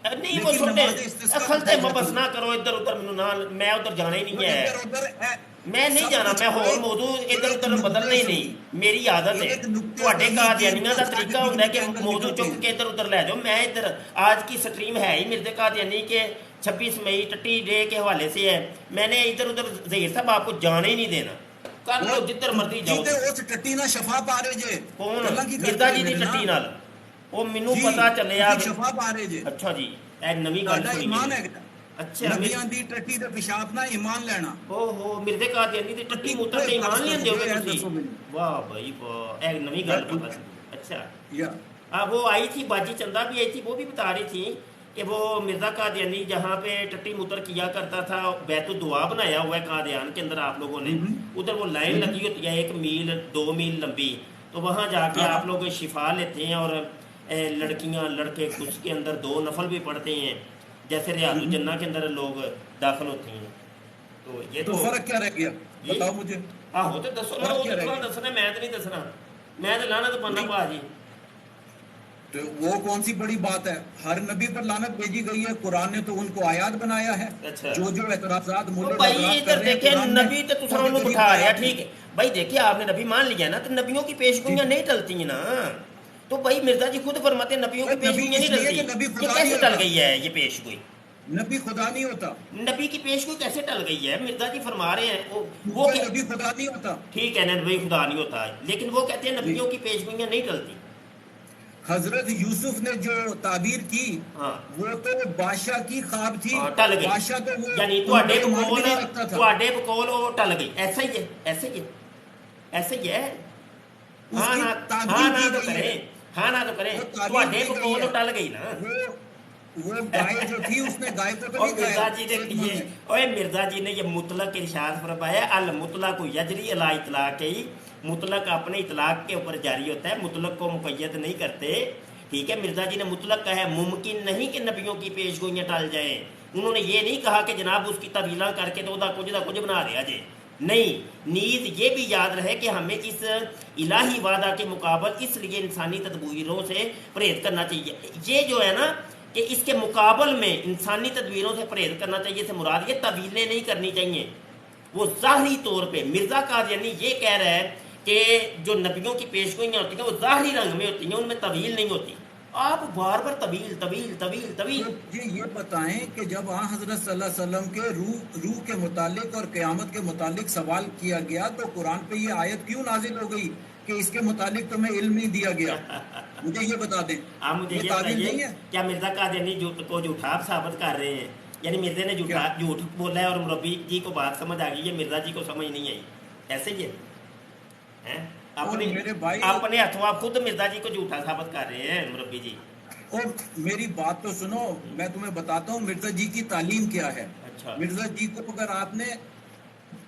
نہیں وہ لیکن چھوٹے نماز استسقاء خلطے سکھائی مبس جاتی نہ ہے. کرو ادھر ادھر میں ادھر جانا ہی نہیں ہے. ادھر ادھر میں نہیں سب جانا. کچھ میں ہور ایک موضوع ادھر ایک ادھر بدلنا ہی نقطے نہیں. سے میری عادت ہے. ایک نقطے تواڈے سے ہی دین قادیانیاں کو دا ساری طریقہ ہوتا ہے بگڑی کہ کے اینگل موضوع نکلتے چک ہیں. کے ادھر ادھر لے جاؤ. میں ادھر آج کی سٹریم ہے ہی مرزا قادیانی کے 26 مئی ٹٹی ڈے کے حوالے سے ہے. میں نے ادھر ادھر ظہیر صاحب آپ کو جانے ہی نہیں دینا. کر لو جدھر مرضی جاؤ. اس ٹٹی نہ شفا پا رہے جے کون گلاں کی مرزا کرتے جی دی میرے ٹٹی نال نال وہ مینوں جی پتا چلیا. تسی شفا پا رہے جے. اچھا جی اے نویں گل تہاڈا سنی ایمان میں. ہے اچھا نبیاں دی ٹٹی تے پیشاب نہ ایمان لینا. او ہو مرزا قادیانی دی ٹٹی موتر تے ایمان لیندے ہو گے تسی. دسو مینوں واہ بھائی واہ اے نویں گل پتا چلی. اچھا یا وہ آئی تھی باجی چندہ بھی آئی تھی. وہ بھی بتا رہی تھی کہ وہ مرزا قادیانی جہاں پہ ٹٹی موتر کیا کرتا تھا بیت الدعا بنایا ہوا ہے قادیان کے اندر آپ لوگوں نے. ادھر وہ لائن لگی ہوتی ہے 1 میل 2 میل لمبی. تو وہاں جا کے آپ لوگ شفا لیتے ہیں اور لڑکیاں لڑکے اس کے اندر 2 نفل بھی پڑھتے ہیں جیسے ریاض الجنہ کے اندر لوگ داخل ہوتے ہیں. تو یہ تو فرق کیا رہ گیا بتاؤ مجھے. آہو تو دسو نا. وہ تو دسنا میں تو نہیں دسنا. میں تو لانا تو پانا پا جی. تو وہ کون سی بڑی بات ہے. ہر نبی پر لعنت بھیجی گئی ہے. قرآن نے تو ان کو آیات بنایا ہے. اچھا جو اعتراضات مولے بھائی حضرات کر ادھر رہے ہیں دیکھیں قرآن میں نبی تو ان کے انہوں قریب بٹھا رہا. آیات ٹھیک ہے بھائی دیکھیے آپ نے نبی مان لیا نا تو نبیوں کی پیش گوئیاں نہیں ٹلتی ہیں نا. تو بھائی مرزا جی خود فرماتے ہیں نبیوں کی پیش نبی گوئیاں اس نہیں لیے کہ ٹلتی. نبی یہ خدا کیسے نہیں ٹل ہوتا. گئی ہے یہ پیش گوئی. نبی خدا نہیں ہوتا. نبی کی پیش گوئی کیسے ٹل گئی ہے. مرزا جی فرما رہے ہیں وہ کیونکہ نبی خدا نہیں ہوتا. ٹھیک ہے نا نبی خدا نہیں ہوتا لیکن وہ کہتے ہیں جی. نبیوں کی پیش گوئیاں نہیں ٹلتی. حضرت یوسف نے جو تعبیر کی ہاں وہ تو بادشاہ کی خواب تھی. ٹل گئی. بادشاہ تو وہ یعنی ان پر ایمان بھی نہیں رکھتا تھا. بقول وہ ٹل گئی. ایسا ہی ہے ایسے ہی ہے ایسے ہی ہے. اس ہاں کی نہ تعبیر کی تو گئی کریں. ہے. ہاں نہ تو کریں. وہ تعبیر کی گئی بقول ہے. ٹل گئی نا. وہ گائے جو تھی اس نے گائے کو تو اور نہیں مرزا کھایا جی نے خدمت یہ میں. مرزا جی نے یہ مطلق ارشاد فرمایا المطلق یجری علی اطلاق ہی. مطلق اپنے اطلاق کے اوپر جاری ہوتا ہے. مطلق کو مقید نہیں کرتے. ٹھیک ہے مرزا جی نے مطلق کہا ہے. ممکن نہیں کہ نبیوں کی پیش گوئیاں ٹال جائیں. انہوں نے یہ نہیں کہا کہ جناب اس کی طویلاں کر کے تو دا کچھ بنا دیا جائے. نہیں نیز یہ بھی یاد رہے کہ ہمیں اس الہی وعدہ کے مقابل اس لیے انسانی تدبیروں سے پرہیز کرنا چاہیے. یہ جو ہے نا کہ اس کے مقابل میں انسانی تدبیروں سے پرہیز کرنا چاہیے سے مراد یہ طویلیں نہیں کرنی چاہیے. وہ ظاہری طور پہ مرزا قادیانی یہ کہہ رہا ہے کہ جو نبیوں کی پیش گوئیاں ہوتی ہیں وہ ظاہری رنگ میں ہوتی ہیں ان میں طویل نہیں ہوتی. آپ بار بار طویل طویل طویل طویل. یہ بتائیں کہ جب حضرت صلی اللہ علیہ وسلم کے روح کے متعلق اور قیامت کے متعلق سوال کیا گیا تو قرآن پہ یہ آیت کیوں نازل ہو گئی کہ اس کے متعلق تمہیں علم نہیں دیا گیا. مجھے یہ بتا دیں. آپ مجھے یہ تعبیر نہیں بتائیے ہے. کیا مرزا قادیانی کو جھوٹا ثابت کر رہے ہیں. یعنی مرزے نے جھوٹ بولا ہے اور مربی جی کو بات سمجھ آ گئی ہے مرزا جی کو سمجھ نہیں آئی. ایسے ہی ہے اپنے ہاتھوں آپ خود مرزا جی کو جھوٹا ثابت کر رہے ہیں مربی جی. اور میری بات تو سنو. میں تمہیں بتاتا ہوں مرزا جی کی تعلیم کیا ہے. اچھا مرزا جی کو اگر آپ نے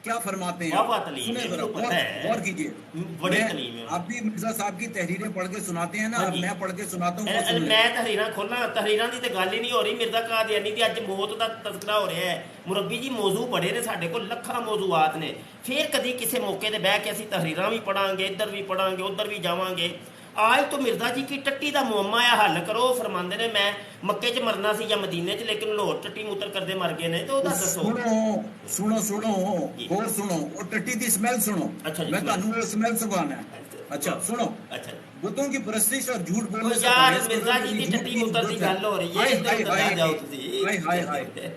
کیا فرماتے ہیں سنیں ذرا غور کیجیے. آپ بھی مرزا صاحب کی تحریریں پڑھ کے سناتے ہیں نا. اب میں پڑھ کے سناتا ہوں. میں تحریراں کھولنا تحریراں دی تے گل ہی نہیں ہو رہی. مرزا قادیانی دی اج موت دا تذکرہ ہو رہا ہے. مربی جی موضوع بڑے نے ساڈے کول لکھاں موضوعات نے. پھر کدی کسی موقع تے بیٹھ کے اسی تحریراں بھی پڑھاں گے ادھر بھی پڑھاں گے ادھر بھی جاواں گے. آج تو مرزا جی کی ٹٹی دا معمہ ہے حل کرو. فرماندے نے میں مکے چ مرنا سی یا مدینے چ لیکن لاہور ٹٹی موتر کردے مر گئے نے. تو دسو سنو اور سنو اور ٹٹی دی سمیل سنو. میں تانوں وہ سمیل سنانا ہے. اچھا سنو. بتوں کی پرستش اور جھوٹ بولنے سے یار مرزا جی دی ٹٹی موتر دی گل ہو رہی ہے. ادھر ادھر جاؤ تسی. ہائے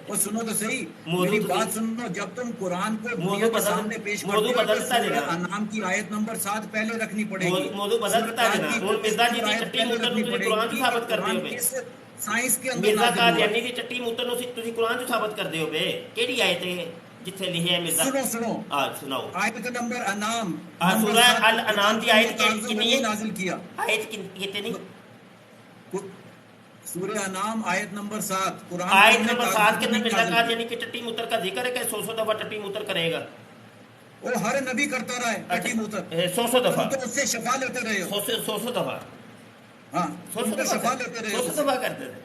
اور سنو تو صحیح میری بات سنو. جب تم قرآن کو دنیا کے سامنے پیش کرتے ہو تو سورہ انعام کی آیت نمبر 7 پہلے رکھنی پڑے گی. موضوع بدلتا ہے نا. ہن مرزا جی دی ٹٹی موتر نوں تسی قرآن چ ثابت کردے ہو بے. سائنس کے اندر مرزا قادیانی دی ٹٹی موتر نوں تسی قرآن چ ثابت کردے ہو بے. کیڑی آیت ہے جتھے لکھیا ہے مرزا. سنو سناؤ آیت نمبر انعام سورہ الانعام دی آیت کتنی ہے نازل کیا. آیت کتنی سورہ انعام آیت نمبر 7 قرآن آیت نمبر 7 کے اندر مرزا قادیانی کی ٹٹی موتر کا ذکر ہے کہ 100 دفعہ ٹٹی موتر کرے گا. وہ ہر نبی کرتا رہا ہے ٹٹی موتر 100 دفعہ. تو اس سے شفا لیتے رہے ہو. 100 دفعہ. ہاں 100 شفا لیتے رہے ہو. 100 دفعہ کرتے تھے.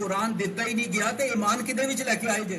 ਕੁਰਾਨ ਦਿੱਤਾ ਹੀ ਨਹੀਂ ਗਿਆ ਤੇ ਈਮਾਨ ਕਿਦੇ ਵਿੱਚ ਲੈ ਕੇ ਆਏ ਜੇ?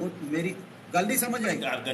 ਉਹ ਮੇਰੀ ਗੱਲ ਨਹੀਂ ਸਮਝ ਆਈ।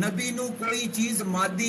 ਨਬੀ ਨੂੰ ਕੋਈ ਚੀਜ਼ ਮਾਦੀ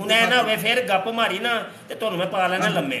ਹੁਣ ਐ ਨਾ ਹੋਵੇ ਫਿਰ ਗੱਪ ਮਾਰੀ ਨਾ ਤੇ ਤੁਹਾਨੂੰ ਮੈਂ ਪਾ ਲੈਣਾ ਲੰਮੇ,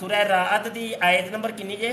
ਸੂਰਾ ਰਾਤ ਦੀ ਆਇਤ ਨੰਬਰ ਕਿੰਨੀ ਜੇ?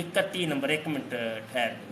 31 ਨੰਬਰ। 1 ਮਿੰਟ ਠਹਿਰ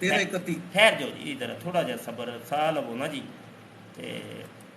13-31 ਠਹਿਰ ਜਾਓ ਜੀ, ਇਧਰ ਥੋੜਾ ਜਿਹਾ ਸਬਰ ਸਾਹ ਲਵੋ ਨਾ ਜੀ। ਤੇ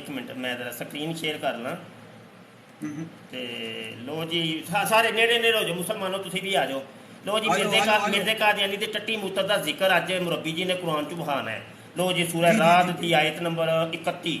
1 ਮਿੰਟ ਮੈਂ ਜ਼ਰਾ ਸਕਰੀਨ ਸ਼ੇਅਰ ਕਰ ਲਾਂ। ਤੇ ਲੋ ਜੀ ਸਾਰੇ ਨੇੜੇ ਨੇੜੇ ਹੋ ਜਾਓ ਮੁਸਲਮਾਨੋ, ਤੁਸੀਂ ਵੀ ਆ ਜਾਓ। ਲੋ ਜੀ ਮਿਰਜ਼ੇ ਕਾਦੀਆਨੀ ਦੇ ਟੱਟੀ ਮੂਤਰ ਦਾ ਜ਼ਿਕਰ ਅੱਜ ਮੁਰੱਬੀ ਜੀ ਨੇ ਕੁਰਾਨ ਚ ਬਹਾਨਾ ਹੈ। ਲੋ ਜੀ ਸੂਰਾ ਰਾਤ ਦੀ ਆਇਤ ਨੰਬਰ 31।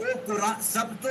ਉਹ ਕੁਰਾਨ ਸਭ ਤੋਂ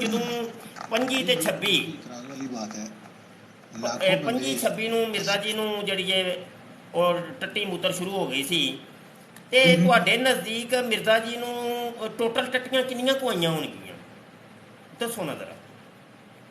ਜਦੋਂ 25 ਤੇ 26 ਇਤਰਾਜ਼ ਵਾਲੀ ਬਾਤ ਹੈ। 25 26 ਨੂੰ ਮਿਰਜ਼ਾ ਜੀ ਨੂੰ ਜਿਹੜੀ ਹੈ ਔਰ ਟੱਟੀ ਮੂਤਰ ਸ਼ੁਰੂ ਹੋ ਗਈ ਸੀ, ਤੇ ਤੁਹਾਡੇ ਨਜ਼ਦੀਕ ਮਿਰਜ਼ਾ ਜੀ ਨੂੰ ਟੋਟਲ ਟੱਟੀਆਂ ਕਿੰਨੀਆਂ ਕੁਆਈਆਂ ਹੋਣਗੀਆਂ ਦੱਸੋ ਨਾ ਜ਼ਰਾ।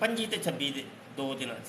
25 ਤੇ 26 ਦੇ 2 ਦਿਨਾਂ 'ਚ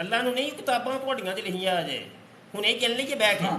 ਅੱਲਾ ਨੂੰ ਨਹੀਂ, ਕਿਤਾਬਾਂ ਤੁਹਾਡੀਆਂ 'ਚ ਲਿਖੀਆਂ ਆ ਜੇ, ਹੁਣ ਇਹ ਗਿਣ ਲਈਏ ਬਹਿ ਕੇ, ਹਾਂ।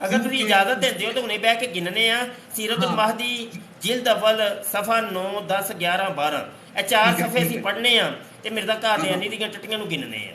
ਅਗਰ ਤੁਸੀਂ ਇਜਾਜ਼ਤ ਦਿੰਦੇ ਹੋ ਤਾਂ ਹੁਣੇ ਬਹਿ ਕੇ ਗਿਣਨੇ ਆ। ਸੀਰਤ ਹਾਂ। ਮਹਦੀ ਜਿਲਦ ਅਵਲ ਸਫਾ 9 10 11 12 ਇਹ 4 ਠੀਕ ਹੈ, ਸਫੇ ਠੀਕ ਅਸੀਂ ਹੈ। ਪੜ੍ਹਨੇ ਆ ਤੇ ਮਿਰਜ਼ਾ ਘਾਟਿਆਨੀ ਹਾਂ। ਦੀਆਂ ਟੱਟੀਆਂ ਨੂੰ ਗਿਣਨੇ ਆ।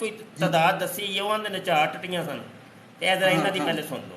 ਕੋਈ ਤਾਦਾਦ ਦੱਸੀ, ਉਹ ਆਂਦੇ ਨੇ 4 ਟੱਟੀਆਂ ਸਨ, ਤੇ ਇਹ ਜ਼ਰਾ ਇਹਨਾਂ ਦੀ ਹਾਂ। ਪਹਿਲੇ ਸੁਣ ਲਓ।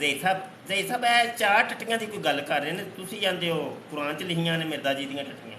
ਜ਼ੈਦ ਸਾਹਿਬ ਇਹ 4 ਟੱਟੀਆਂ ਦੀ ਕੋਈ ਗੱਲ ਕਰ ਰਹੇ ਨੇ, ਤੁਸੀਂ ਜਾਂਦੇ ਹੋ ਕੁਰਾਨ 'ਚ ਲਿਖੀਆਂ ਨੇ ਮਿਰਜ਼ਾ ਜੀ ਦੀਆਂ ਟੱਟੀਆਂ।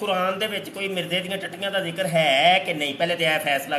ਕੁਰਾਨ ਦੇ ਵਿੱਚ ਕੋਈ ਮਿਰਜ਼ੇ ਦੀਆਂ ਟੱਟੀਆਂ ਦਾ ਜ਼ਿਕਰ ਹੈ ਕਿ ਨਹੀਂ? ਪਹਿਲੇ ਤੇ ਇਹ ਫੈਸਲਾ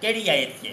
ਕਿਹੜੀ ਆਇਤ 'ਚ?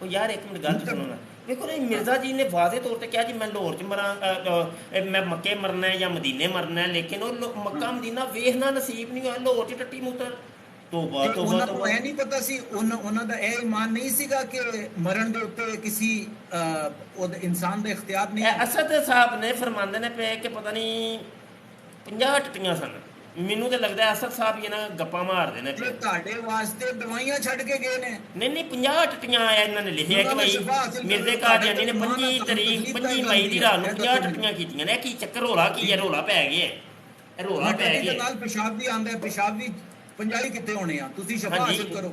ਉਹ ਯਾਰ ਇੱਕ ਮਿੰਟ ਗੱਲ ਤਾਂ ਸੁਣੋ ਨਾ। ਵੇਖੋ ਨਾ ਮਿਰਜ਼ਾ ਜੀ ਨੇ ਵਾਜ਼ੇ ਤੌਰ ਤੇ ਕਿਹਾ ਜੀ ਮੈਂ ਲਾਹੌਰ 'ਚ ਮਰਾਂ, ਮੈਂ ਮੱਕੇ ਮਰਨਾ ਹੈ ਜਾਂ ਮਦੀਨੇ ਮਰਨਾ ਹੈ, ਲੇਕਿਨ ਉਹ ਮੱਕਾ ਮਦੀਨਾ ਵੇਖਣਾ ਨਸੀਬ ਨਹੀਂ ਹੋਇਆ, ਲਾਹੌਰ 'ਚ ਟੱਟੀ ਮੂਤਰ। ਤੋਬਾ ਤੇ ਤੋਬਾ ਉਹਨਾਂ ਨੂੰ ਤੋਬਾ। ਇਹ ਨਹੀਂ ਪਤਾ ਸੀ, ਉਹਨਾਂ ਦਾ ਇਹ ਈਮਾਨ ਨਹੀਂ ਸੀਗਾ ਕਿ ਮਰਨ ਦੇ ਉੱਤੇ ਕਿਸੇ ਉਹਦੇ ਇਨਸਾਨ ਦਾ ਇਖਤਿਆਰ ਨਹੀਂ ਇਹ ਹੈ। ਅਸਦ ਸਾਹਿਬ ਨੇ ਫਰਮਾਉਂਦੇ ਨੇ ਪਏ ਕਿ ਪਤਾ ਨਹੀਂ 50 ਟੱਟੀਆਂ ਸਨ। ਮੈਨੂੰ ਤਾਂ ਲੱਗਦਾ ਹੈ ਅਸਦ ਸਾਹਿਬ ਇਹਨਾਂ ਗੱਪਾਂ ਮਾਰਦੇ ਨੇ ਤੇ ਪਏ। ਤੁਹਾਡੇ ਵਾਸਤੇ ਦਵਾਈਆਂ ਛੱਡ ਕੇ ਗਏ ਨੇ। ਨਹੀਂ 50 ਟੱਟੀਆਂ ਆਇਆ ਇਹਨਾਂ ਨੇ ਲਿਖਿਆ ਕਿ ਭਾਈ ਮਿਰਜ਼ੇ ਕਾਦੀਆਨੀ ਨੇ 25 ਤਰੀਕ 25 ਮਈ ਦੀ ਰਾਤ ਨੂੰ 50 ਟੱਟੀਆਂ ਕੀਤੀਆਂ ਨੇ। ਕੀ ਚੱਕਰ ਰੋਲਾ ਕੀ ਹੈ? ਰੋਲਾ ਪੈ ਗਿਆ, ਇਹ ਰੋਲਾ ਪੈ ਦੇ ਗਿਆ। ਨਾਲ ਪਿਸ਼ਾਬ ਵੀ ਆਂਦਾ, ਪਿਸ਼ਾਬ ਵੀ 50 ਕਿੱਥੇ ਹੋਣੇ ਆ? ਤੁਸੀਂ ਸ਼ਫਾ ਹਾਂਜੀ। ਹਾਸਿਲ ਕਰੋ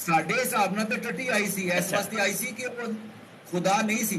ਸਾਡੇ ਹਿਸਾਬ ਨਾਲ ਤਾਂ ਟੱਟੀ ਆਈ ਸੀ, ਇਸ ਅੱਛਾ। ਵਾਸਤੇ ਆਈ ਸੀ ਕਿ ਉਹ ਖੁਦਾ ਨਹੀਂ ਸੀ।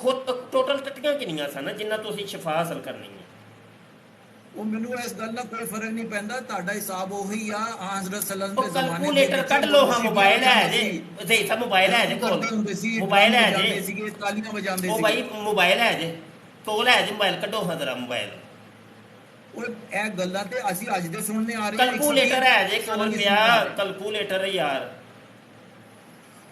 ਖੁਦ ਟੋਟਲ ਟੱਟੀਆਂ ਕਿੰਨੀਆਂ ਸਨ ਜਿਨ੍ਹਾਂ ਤੋਂ ਅਸੀਂ ਸ਼ਿਫਾ ਹਾਸਲ ਕਰਨੀ ਹੈ? ਉਹ ਮੈਨੂੰ ਇਸ ਗੱਲ ਨਾਲ ਕੋਈ ਫਰਕ ਨਹੀਂ ਪੈਂਦਾ, ਤੁਹਾਡਾ ਹਿਸਾਬ ਉਹੀ ਆ ਹਜ਼ਰਤ ਸੱਲੱਲਾਹੁ ਉਹ ਦੇ ਜ਼ਮਾਨੇ ਕੈਲਕੂਲੇਟਰ ਕੱਢ ਲਓ। ਹਾਂ ਮੋਬਾਈਲ ਹੈ ਜੇ ਜ਼ਈ ਸਾਹਿਬ, ਮੋਬਾਈਲ ਹੈ ਜੇ ਕੋਲ, ਮੋਬਾਈਲ ਹੈ ਜੇ ਸੀਗੇ, ਤਾਲੀਆਂ ਵਜਾਉਂਦੇ ਉਹ ਸੀ। ਭਾਈ ਮੋਬਾਈਲ ਹੈ ਜੇ ਕੋਲ ਹੈ ਜੇ, ਮੋਬਾਈਲ ਕੱਢੋ ਹਾਂ ਜ਼ਰਾ ਮੋਬਾਈਲ। ਉਹ ਇਹ ਗੱਲਾਂ ਤੇ ਅਸੀਂ ਅੱਜ ਦੇ ਸੁਣਨੇ ਆ ਰਹੇ ਕੈਲਕੂਲੇਟਰ ਹੈ ਜੇ ਕੋਲ ਪਿਆ, ਕੈਲਕੂਲੇਟਰ ਯਾਰ।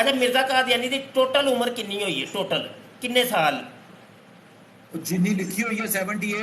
ਅੱਛਾ ਮਿਰਜ਼ਾ ਕਾਦੀਆਨੀ ਦੀ ਟੋਟਲ ਉਮਰ ਕਿੰਨੀ ਹੋਈ ਹੈ? ਟੋਟਲ ਕਿੰਨੇ ਸਾਲ? ਜਿੰਨੀ ਲਿਖੀ ਹੋਈ ਹੈ 78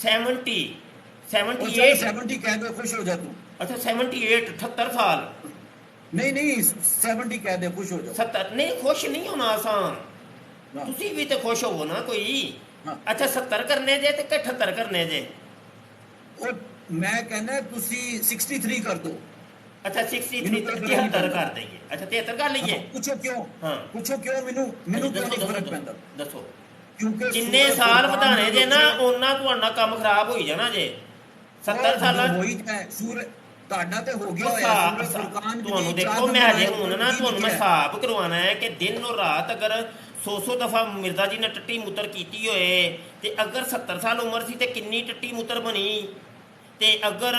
70 78 78 70 ਕਹਿ ਦੇ, ਖੁਸ਼ ਹੋ ਜਾ ਤੂੰ। ਅੱਛਾ 78 78 ਸਾਲ। ਨਹੀਂ 70 ਕਹਿ ਦੇ, ਖੁਸ਼ ਹੋ ਜਾ। 70 ਨਹੀਂ, ਖੁਸ਼ ਨਹੀਂ ਹੋਣਾ ਆਸਾਨ। ਹਾਂ। ਤੁਸੀਂ ਵੀ ਤੇ ਖੁਸ਼ ਹੋਵੋ ਨਾ ਕੋਈ। ਹਾਂ। ਅੱਛਾ 70 ਕਰਨੇ ਜੇ ਤੇ 78 ਕਰਨੇ ਜੇ? ਉਹ ਮੈਂ ਕਹਿੰਦਾ ਤੁਸੀਂ 63 ਕਰ ਦਿਓ। ਅੱਛਾ 63 ਮੈਨੂੰ ਕੋਈ ਫਰਕ ਨਹੀਂ 73 ਪੈਂਦਾ। ਕਰ ਦਈਏ। ਅੱਛਾ 73 ਕਰ ਲਈਏ। ਹਾਂ, ਪੁੱਛੋ ਕਿਉਂ? ਹਾਂ ਪੁੱਛੋ ਕਿਉਂ? ਮੈਨੂੰ ਹਾਂਜੀ, ਮੈਨੂੰ ਕਿਉਂ ਦੱਸੋ ਨਹੀਂ ਫਰਕ ਦੱਸੋ ਪੈਂਦਾ? ਦੱਸੋ। ਕਿਉਂਕਿ ਜਿੰਨੇ ਸੂਰਤ ਸਾਲ ਫੁਰਕਾਨ ਵਧਾਣੇ ਦੇ ਜੇ ਨਾ ਵਿੱਚ ਉਹਨਾਂ ਤੁਹਾਡਾ ਕੰਮ ਖਰਾਬ ਹੋਈ ਜਾਣਾ ਜੇ। 70 ਸਾਲਾਂ ਉਹ ਹੋਈ ਹੈ ਤੁਹਾਡਾ ਤੇ ਹੋ ਗਿਆ ਉਹ ਹੋਇਆ। ਸੂਰਤ ਫੁਰਕਾਨ ਤੁਹਾਨੂੰ ਦੀ 4 ਦੇਖੋ, ਮੈਂ ਨੰਬਰ ਅਜੇ ਆਇਤ ਹੁਣ ਪਰ ਨਾ ਕੀ ਤੁਹਾਨੂੰ ਮੈਂ ਲਿਖਿਆ ਹੈ? ਹਿਸਾਬ ਕਰਵਾਉਣਾ ਹੈ ਕਿ ਦਿਨ ਔਰ ਰਾਤ ਅਗਰ 100 ਦਫਾ ਮਿਰਜ਼ਾ ਜੀ ਨੇ ਟੱਟੀ ਮੁੱਤਰ ਕੀਤੀ ਹੋਏ ਤੇ ਅਗਰ 70 ਸਾਲ ਉਮਰ ਸੀ ਤੇ ਕਿੰਨੀ ਟੱਟੀ ਮੁੱਤਰ ਬਣੀ, ਤੇ ਅਗਰ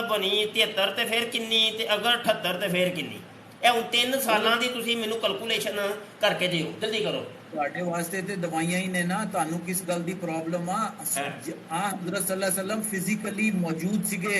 ਬਣੀ 73 ਤੇ ਫਿਰ ਕਿੰਨੀ, ਤੇ ਅਗਰ 78 ਤੇ ਫਿਰ ਕਿੰਨੀ? ਇਹ ਹੁਣ 3 ਸਾਲਾਂ ਦੀ ਤੁਸੀਂ ਮੈਨੂੰ ਕੈਲਕੂਲੇਸ਼ਨ ਕਰਕੇ ਦਿਓ, ਜਲਦੀ ਕਰੋ। ਤੁਹਾਡੇ ਵਾਸਤੇ ਤੇ ਦਵਾਈਆਂ ਹੀ ਨੇ ਨਾ। ਤੁਹਾਨੂੰ ਕਿਸ ਗੱਲ ਦੀ ਪ੍ਰੋਬਲਮ ਆ? ਹਜ਼ਰਤ ਸੱਲੱਲਾਹੁ ਅਲੈਹਿ ਵਸੱਲਮ ਫਿਜ਼ੀਕਲੀ ਮੌਜੂਦ ਸੀਗੇ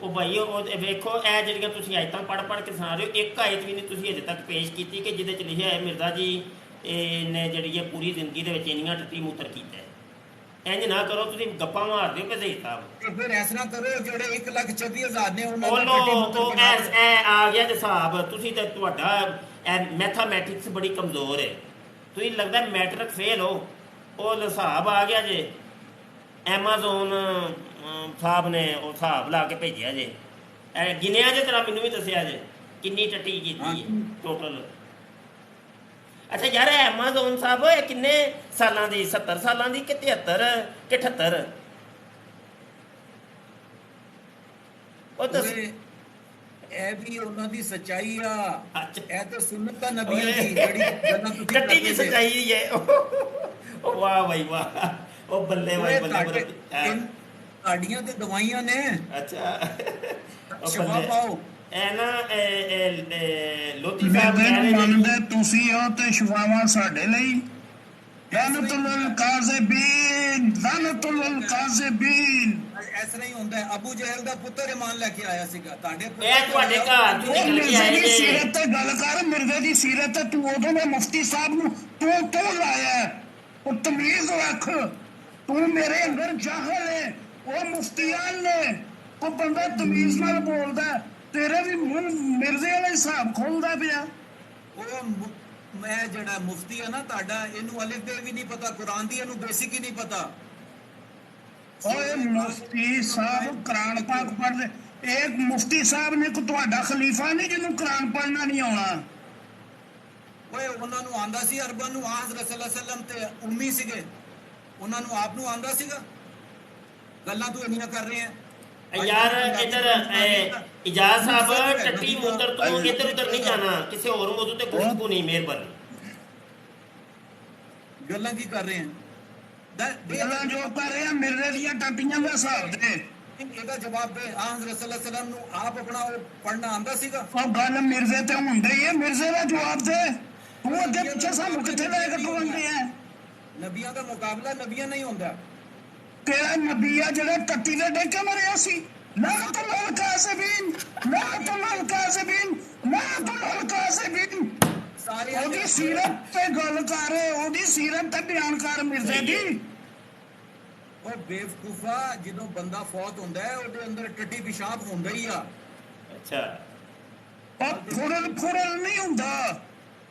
ਉਹ ਭਾਈ ਉਹ ਵੇਖੋ, ਇਹ ਜਿਹੜੀਆਂ ਤੁਸੀਂ ਆਇਤਾਂ ਪੜ੍ਹ ਕੇ ਸੁਣਾ ਰਹੇ ਹੋ, ਇੱਕ ਆਇਤ ਵੀ ਨਹੀਂ ਤੁਸੀਂ ਅਜੇ ਤੱਕ ਪੇਸ਼ ਕੀਤੀ ਕਿ ਜਿਹਦੇ 'ਚ ਲਿਖਿਆ ਹੈ ਮਿਰਜ਼ਾ ਜੀ ਨੇ ਜਿਹੜੀ ਹੈ ਪੂਰੀ ਜ਼ਿੰਦਗੀ ਦੇ ਵਿੱਚ ਇੰਨੀਆਂ ਟੱਟੀ ਮੂਤਰ ਕੀਤਾ ਹੈ। ਇੰਜ ਨਾ ਕਰੋ, ਤੁਸੀਂ ਗੱਪਾਂ ਮਾਰਦੇ ਹੋ ਕਿ ਸਹੀ ਸਾਹਿਬ। ਤੇ ਫਿਰ ਇਸ ਤਰ੍ਹਾਂ ਕਰੋ, ਜਿਹੜੇ 1,24,000 ਨੇ ਉਹਨਾਂ ਉਹ ਦਾ ਲੋ ਟੱਟੀ ਮੂਤਰ ਉਹ ਗਿਣਾ ਲਓ। ਇਹ ਆ ਗਿਆ ਜੇ ਹਿਸਾਬ। ਤੁਸੀਂ ਤੇ ਤੁਹਾਡਾ ਮੈਥਾਮੈਟਿਕਸ ਬੜੀ ਕਮਜ਼ੋਰ ਹੈ, ਤੁਸੀਂ ਲੱਗਦਾ ਮੈਟ੍ਰਿਕ ਫੇਲ ਹੋ। ਉਹ ਹਿਸਾਬ ਆ ਗਿਆ ਜੇ, ਐਮਾਜ਼ੋਨ ਸਾਹਿਬ ਨੇ ਉਹ ਹਿਸਾਬ ਲਾ ਕੇ ਭੇਜਿਆ ਜੇ। ਗਿਣਿਆ ਜੇ ਤੇਰਾ, ਮੈਨੂੰ ਵੀ ਦੱਸਿਆ ਜੇ ਕਿੰਨੀ ਟੱਟੀ ਕੀਤੀ ਹੈ ਟੋਟਲ। ਅੱਛਾ ਯਾਰ, ਐਮਾਜ਼ੋਨ ਸਾਹਿਬ ਇਹ ਕਿੰਨੇ ਸਾਲਾਂ ਦੀ? 70 ਸਾਲਾਂ ਦੀ ਕਿ 73 ਕਿ 78? ਉਹ ਦੱਸ। ਇਹ ਵੀ ਉਹਨਾਂ ਦੀ ਸੱਚਾਈ ਆ। ਅੱਛਾ। ਇਹ ਤਾਂ ਸੁਨਨਤ ਨਬੀਆਂ ਦੀ ਜਿਹੜੀ ਗੱਲਾਂ ਤੁਸੀਂ ਟੱਟੀ ਦੀ ਕਰਦੇ ਜੇ। ਸੱਚਾਈ ਹੈ। ਉਹ ਵਾਹ ਬਾਈ ਵਾਹ, ਉਹ ਬੱਲੇ ਬਾਈ ਬੱਲੇ। ਸਾਡੀਆਂ ਤੇ ਦਵਾਈਆਂ ਨੇ। ਅੱਛਾ ਸ਼ਫਾ ਪਾਓ। ਇਹ ਨਾ ਲੋਧੀ ਸਾਹਿਬ ਮੇਰੇ ਕਹਿ ਰਹੇ ਮਨ ਨੇ ਦੇ ਤੁਸੀਂ ਹੋ ਤੇ ਸ਼ਫਾਵਾਂ ਸਾਡੇ ਲਈ। ਲਾਨਤੁਲ ਕਾਜ਼ਿਬੀਨ, ਲਾਨਤੁਲ ਕਾਜ਼ਿਬੀਨ। ਇਸ ਤਰ੍ਹਾਂ ਹੀ ਹੁੰਦਾ ਹੈ। ਅਬੂ ਜਹਿਲ ਦਾ ਪੁੱਤਰ ਇਮਾਨ ਲੈ ਕੇ ਆਇਆ ਸੀਗਾ ਤੁਹਾਡੇ ਕੋਲ। ਇਹ ਤੁਹਾਡੇ ਘਰ ਚ ਉਹ ਨਿਕਲ ਕੇ ਮਿਰਜ਼ੇ ਆਏ ਦੀ ਜੇ। ਸੀਰਤ ਤੇ ਗੱਲ ਕਰ। ਮਿਰਜ਼ੇ ਦੀ ਸੀਰਤ ਤੇ ਤੂੰ ਉਦੋਂ ਦੇ ਮੁਫਤੀ ਸਾਹਿਬ ਨੂੰ ਤੂੰ ਲਾਇਆ। ਉਹ ਤਮੀਜ਼ ਰੱਖ। ਤੂੰ ਮੇਰੇ ਅੰਦਰ ਜਾਹਲ ਹੈ, ਉਹ ਮੁਫਤੀਆਨ ਨੇ। ਉਹ ਬੰਦਾ ਤਮੀਜ਼ ਨਾਲ ਬੋਲਦਾ, ਤੇਰੇ ਵੀ ਮੂੰਹ ਮਿਰਜ਼ੇ ਵਾਲਾ ਹਿਸਾਬ ਖੋਲਦਾ ਪਿਆ। ਉਹ ਮੈਂ ਜਿਹੜਾ ਮੁਫਤੀ ਹੈ ਨਾ ਤੁਹਾਡਾ, ਇਹਨੂੰ ਅਲਿਫ ਬੇ ਵੀ ਨਹੀਂ ਪਤਾ ਕੁਰਾਨ ਦੀ, ਇਹਨੂੰ ਬੇਸਿਕ ਹੀ ਨਹੀਂ ਪਤਾ। ਓਏ ਮੁਫਤੀ ਸਾਹਿਬ ਕੁਰਾਨ ਪਾਕ ਪੜ੍ਹਦੇ। ਇੱਕ ਮੁਫਤੀ ਸਾਹਿਬ ਨੇ ਕੋਈ ਤੁਹਾਡਾ ਖਲੀਫਾ ਨਹੀਂ ਜਿਹਨੂੰ ਕੁਰਾਨ ਪੜ੍ਹਨਾ ਨਹੀਂ ਆਉਣਾ। ਓਏ ਉਹਨਾਂ ਨੂੰ ਆਂਦਾ ਸੀ ਅਰਬਾਂ ਨੂੰ। ਹਜ਼ਰਤ ਸੱਲੱਲਾਹੁ ਅਲੈਹਿ ਵਸੱਲਮ ਤੇ ਉਮੀ ਸੀਗੇ, ਉਹਨਾਂ ਨੂੰ ਆਪ ਨੂੰ ਆਂਦਾ ਸੀਗਾ। ਗੱਲਾਂ ਤੂੰ ਇੰਨੀਆਂ ਕਰ ਰਹੇ ਹੈ ਯਾਰ ਇੱਧਰ ਇਜਾਜ਼ ਸਾਹਿਬ, ਟੱਟੀ ਮੂਤਰ ਤੋਂ ਇੱਧਰ ਉੱਧਰ ਨਹੀਂ ਜਾਣਾ, ਕਿਸੇ ਹੋਰ ਮੌਜੂ ਤੇ ਗੁਫ਼ਤਗੂ ਨਹੀਂ। ਮਿਹਰਬਾਨੀ। ਗੱਲਾਂ ਕੀ ਕਰ ਰਹੇ ਹੈ? ਗੱਲਾਂ ਜੋ ਕਰ ਰਹੇ ਆ ਮਿਰਜ਼ੇ ਦੀਆਂ ਟੱਟੀਆਂ ਦਾ ਹਿਸਾਬ ਦੇ। ਇਹਦਾ ਜਵਾਬ ਦੇ। ਹਜ਼ਰਤ ਸੱਲੱਲਾਹੁ ਅਲੈਹਿ ਵਸੱਲਮ ਨੂੰ ਆਪ ਆਪਣਾ ਉਹ ਪੜ੍ਹਨਾ ਆਂਦਾ ਸੀਗਾ? ਉਹ ਗੱਲ ਮਿਰਜ਼ੇ ਤੇ ਹੁੰਦੀ ਹੀ ਹੈ। ਮਿਰਜ਼ੇ ਦਾ ਜਵਾਬ ਦੇ। ਤੂੰ ਅੱਗੇ ਪਿੱਛੇ ਸਾਨੂੰ ਕਿੱਥੇ ਲੈ ਕੇ ਟੁਰਦੇ ਆ? ਨਬੀਆਂ ਦਾ ਮੁਕਾਬਲਾ ਨਬੀਆਂ ਨਹੀਂ ਹੁੰਦਾ। ਤੇਰਾ ਨਬੀ ਆ ਜਿਹੜਾ ਟੱਟੀ ਦੇ ਡੇਕੇ ਮਰਿਆ ਸੀ। ਲਾਨਤੁਲ ਕਾਜ਼ਿਬੀਨ, ਲਾਨਤੁਲ ਕਾਜ਼ਿਬੀਨ, ਲਾਨਤੁਲ ਕਾਜ਼ਿਬੀਨ। ਸਾਰੇ ਉਹਦੀ ਸੀਰਤ ਤੇ ਗੱਲ ਕਰ। ਉਹਦੀ ਸੀਰਤ ਤੇ ਬਿਆਨ ਕਰ ਮਿਰਜ਼ੇ ਦੀ। ਉਹ ਬੇਵਕੂਫਾ, ਜਦੋਂ ਬੰਦਾ ਫੌਤ ਹੁੰਦਾ ਹੈ ਉਹਦੇ ਅੰਦਰ ਟੱਟੀ ਪਿਸ਼ਾਬ ਹੁੰਦਾ ਹੀ ਆ। ਅੱਛਾ ਉਹ ਫੁਰਲ ਨਹੀਂ ਹੁੰਦਾ।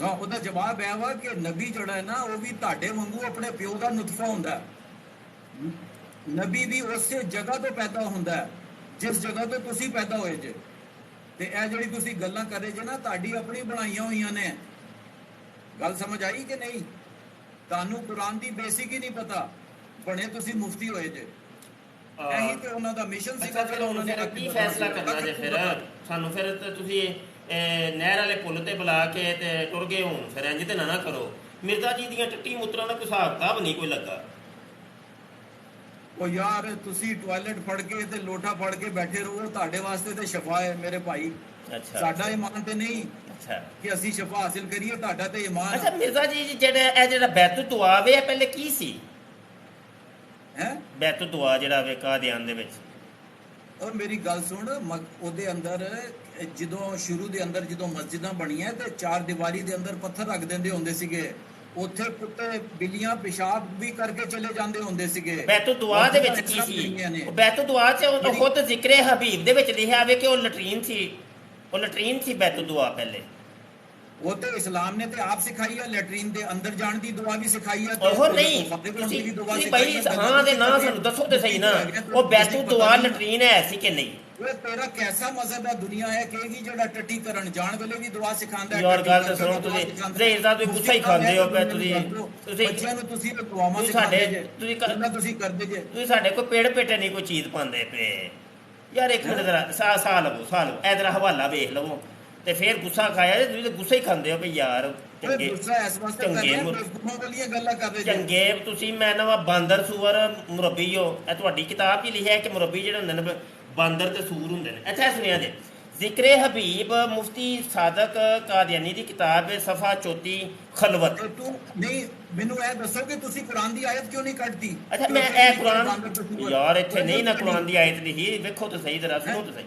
ਹਾਂ, ਉਹਦਾ ਜਵਾਬ ਹੈ ਵਾ ਕਿ ਨਬੀ ਜਿਹੜਾ ਹੈ ਨਾ, ਉਹ ਵੀ ਤੁਹਾਡੇ ਵਾਂਗੂ ਆਪਣੇ ਪਿਓ ਦਾ ਨੁਤਫਾ ਹੁੰਦਾ ਹੈ। ਨਬੀ ਵੀ ਉਸੇ ਜਗ੍ਹਾ ਤੋਂ ਪੈਦਾ ਹੁੰਦਾ ਹੈ ਜਿਸ ਜਗ੍ਹਾ ਤੋਂ ਤੁਸੀਂ ਪੈਦਾ ਹੋਏ ਜੇ। ਤੇ ਇਹ ਜਿਹੜੀ ਤੁਸੀਂ ਗੱਲਾਂ ਕਰ ਰਹੇ ਜੇ ਨਾ, ਤੁਹਾਡੀ ਆਪਣੀ ਬਣਾਈਆਂ ਹੋਈਆਂ ਨੇ। ਗੱਲ ਸਮਝ ਆਈ ਕਿ ਨਹੀਂ? ਤੁਹਾਨੂੰ ਕੁਰਾਨ ਦੀ ਬੇਸਿਕ ਹੀ ਨਹੀਂ ਪਤਾ, ਬਣੇ ਤੁਸੀਂ ਮੁਫਤੀ ਹੋਏ ਜੇ। ਇਹੀ ਤੇ ਉਹਨਾਂ ਦਾ ਮਿਸ਼ਨ ਸੀ। ਅੱਛਾ ਚਲੋ ਉਹਨਾਂ ਨੇ ਕੀ ਫੈਸਲਾ ਕਰਨਾ ਜੇ? ਫਿਰ ਸਾਨੂੰ ਫਿਰ ਤੁਸੀਂ ਨਹਿਰ ਵਾਲੇ ਪੁੱਲ ਤੇ ਬੁਲਾ ਕੇ ਤੇ ਟੁਰ ਗਏ ਹੋਣ। ਫਿਰ ਇੰਜ ਤੇ ਨਾ ਕਰੋ। ਮਿਰਜ਼ਾ ਜੀ ਦੀਆਂ ਟੱਟੀ ਮੂਤਰਾਂ ਦਾ ਕੋਈ ਹਿਸਾਬ ਕਿਤਾਬ ਨਹੀਂ ਕੋਈ ਲੱਗਾ। ਉਹ ਯਾਰ ਤੁਸੀਂ ਟਾਇਲਟ ਫੜ ਕੇ ਤੇ ਲੋਟਾ ਫੜ ਕੇ ਬੈਠੇ ਰਹੋ, ਤੁਹਾਡੇ ਵਾਸਤੇ ਤੇ ਸ਼ਫਾ ਹੈ ਮੇਰੇ ਭਾਈ। ਅੱਛਾ ਸਾਡਾ ਈਮਾਨ ਤੇ ਨਹੀਂ ਅੱਛਾ ਕਿ ਅਸੀਂ ਸ਼ਫਾ ਹਾਸਿਲ ਕਰੀਏ, ਤੁਹਾਡਾ ਤੇ ਈਮਾਨ ਅੱਛਾ ਮਿਰਜ਼ਾ ਜੀ ਜਿਹੜਾ ਬੈਤੁ ਦੁਆ ਵੇ ਇਹ ਪਹਿਲੇ ਕੀ ਸੀ? ਹੈ। ਬੈਤੁ ਦੁਆ ਜਿਹੜਾ ਵੇ ਕਾਦੀਆਨ ਦੇ ਵਿੱਚ। ਔਰ ਮੇਰੀ ਗੱਲ ਸੁਣ, ਉਹਦੇ ਅੰਦਰ ਜਦੋਂ ਸ਼ੁਰੂ ਦੇ ਅੰਦਰ ਜਦੋਂ ਮਸਜਿਦਾਂ ਬਣੀਆਂ ਤੇ ਚਾਰ ਦੀਵਾਰੀ ਦੇ ਅੰਦਰ ਪੱਥਰ ਰੱਖ ਦਿੰਦੇ ਹੁੰਦੇ ਸੀਗੇ, ਉੱਥੇ ਕੁੱਤੇ ਬਿੱਲੀਆਂ ਪਿਸ਼ਾਬ ਵੀ ਕਰਕੇ ਚਲੇ ਜਾਂਦੇ ਹੁੰਦੇ ਸੀਗੇ। ਬੈਤੁ ਦੁਆ ਦੇ ਵਿੱਚ ਕੀ ਸੀ? ਉਹ ਬੈਤੁ ਦੁਆ 'ਚ ਉਹ ਖੁਦ ਜ਼ਿਕਰੇ ਹਬੀਬ ਦੇ ਵਿੱਚ ਲਿਖਿਆ ਵੇ ਕਿ ਉਹ ਲੈਟਰੀਨ ਸੀ, ਉਹ ਲੈਟਰੀਨ ਸੀ ਬੈਤੁ ਦੁਆ ਪਹਿਲੇ। ਉਹ ਤੇ ਇਸਲਾਮ ਨੇ ਤੇ ਆਪ ਸਿਖਾਈ ਹੈ, ਲੈਟਰੀਨ ਦੇ ਅੰਦਰ ਜਾਣ ਦੀ ਦੁਆ ਵੀ ਸਿਖਾਈ ਹੈ। ਉਹ ਨਹੀਂ ਤੁਸੀਂ ਭਾਈ ਹਾਂ ਦੇ ਨਾਂ ਸਾਨੂੰ ਦੱਸੋ ਤੇ ਸਹੀ ਨਾ, ਉਹ ਬੈਤੁ ਦੁਆ ਲੈਟਰੀਨ ਹੈ ਸੀ ਕਿ ਨਹੀਂ? ਉਹ ਤੇਰਾ ਕੈਸਾ ਮਜ਼ਹਬ ਹੈ ਦੁਨੀਆ ਹੈ ਕਿ ਜਿਹੜਾ ਟੱਟੀ ਕਰਨ ਜਾਣ ਵੇਲੇ ਵੀ ਦੁਆ ਸਿਖਾਉਂਦਾ ਹੈ? ਯਾਰ ਗੱਲ ਤਾਂ ਸੁਣੋ ਤੁਸੀਂ, ਜ਼ਹੀਰ ਸਾਹਿਬ ਤੁਸੀਂ ਗੁੱਸਾ ਹੀ ਖਾਂਦੇ ਹੋ ਪਏ, ਤੁਸੀਂ ਬੱਚਿਆਂ ਨੂੰ ਤੁਸੀਂ ਦੁਆਵਾਂ ਸਿਖਾਉਂਦੇ ਜੇ, ਤੁਸੀਂ ਕਰਦੇ ਜੇ। ਤੁਸੀਂ ਸਾਡੇ ਕੋਲ ਪੇੜ ਪੇਟੇ ਨਹੀਂ ਕੋਈ ਚੀਜ਼ ਪਾਉਂਦੇ ਪਏ ਯਾਰ। ਇੱਕ ਮਿੰਟ ਜ਼ਰਾ ਸਾਹ ਲਵੋ ਇਹ ਜ਼ਰਾ ਹਵਾਲਾ ਵੇਖ ਲਵੋ ਤੇ ਫਿਰ ਗੁੱਸਾ ਖਾਇਆ। ਤੁਸੀਂ ਤਾਂ ਗੁੱਸਾ ਹੀ ਖਾਂਦੇ ਹੋ ਵੀ ਯਾਰ ਚੰਗੇ ਤੁਸੀਂ ਮੈਂ ਨਵਾਂ ਬਾਂਦਰ ਸੂਰ ਮੁਰੱਬੀ ਹੋ। ਇਹ ਤੁਹਾਡੀ ਕਿਤਾਬ 'ਚ ਲਿਖਿਆ ਕਿ ਮੁਰੱਬੀ ਜਿਹੜੇ ਹੁੰਦੇ ਨੇ ਬਾਂਦਰ ਤੇ ਸੂਰ ਹੁੰਦੇ ਨੇ। ਇੱਥੇ ਸੁਣਿਆ ਜੇ ਜ਼ਿਕਰੇ ਹਬੀਬ ਮੁਫਤੀ ਸਾਦਕ ਕਾਦੀਆਨੀ ਦੀ ਕਿਤਾਬ ਹੈ, ਸਫਾ 34 ਖਲਵਤ। ਨਹੀਂ ਮੈਨੂੰ ਇਹ ਦੱਸੋ ਕਿ ਤੁਸੀਂ ਕੁਰਾਨ ਦੀ ਆਇਤ ਕਿਉਂ ਨਹੀਂ ਕੱਢਦੀ? ਅੱਛਾ ਮੈਂ ਇਹ ਕੁਰਾਨ ਯਾਰ ਇੱਥੇ ਨਹੀਂ ਨਾ ਕੁਰਾਨ ਦੀ ਆਇਤ ਲਿਖੀ, ਵੇਖੋ ਤਾਂ ਸਹੀ ਜ਼ਰਾ ਸੁਣੋ ਤਾਂ ਸਹੀ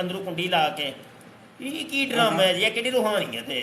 ਅੰਦਰੋਂ ਕੁੰਡੀ ਲਾ ਕੇ। ਇਹ ਕੀ ਡਰਾਮਾ ਹੈ ਜੀ, ਇਹ ਕਿਹੜੀ ਰੂਹਾਨੀਅਤ ਹੈ?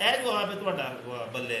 ਇਹ ਜਵਾਬ ਹੈ ਤੁਹਾਡਾ? ਬੱਲੇ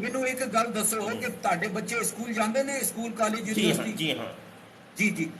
ਮੈਨੂੰ ਇੱਕ ਗੱਲ ਦੱਸੋ ਕਿ ਤੁਹਾਡੇ ਬੱਚੇ ਸਕੂਲ ਜਾਂਦੇ ਨੇ, ਸਕੂਲ ਕਾਲਜ ਯੂਨੀਵਰਸਿਟੀ? ਜੀ ਹਾਂ ਜੀ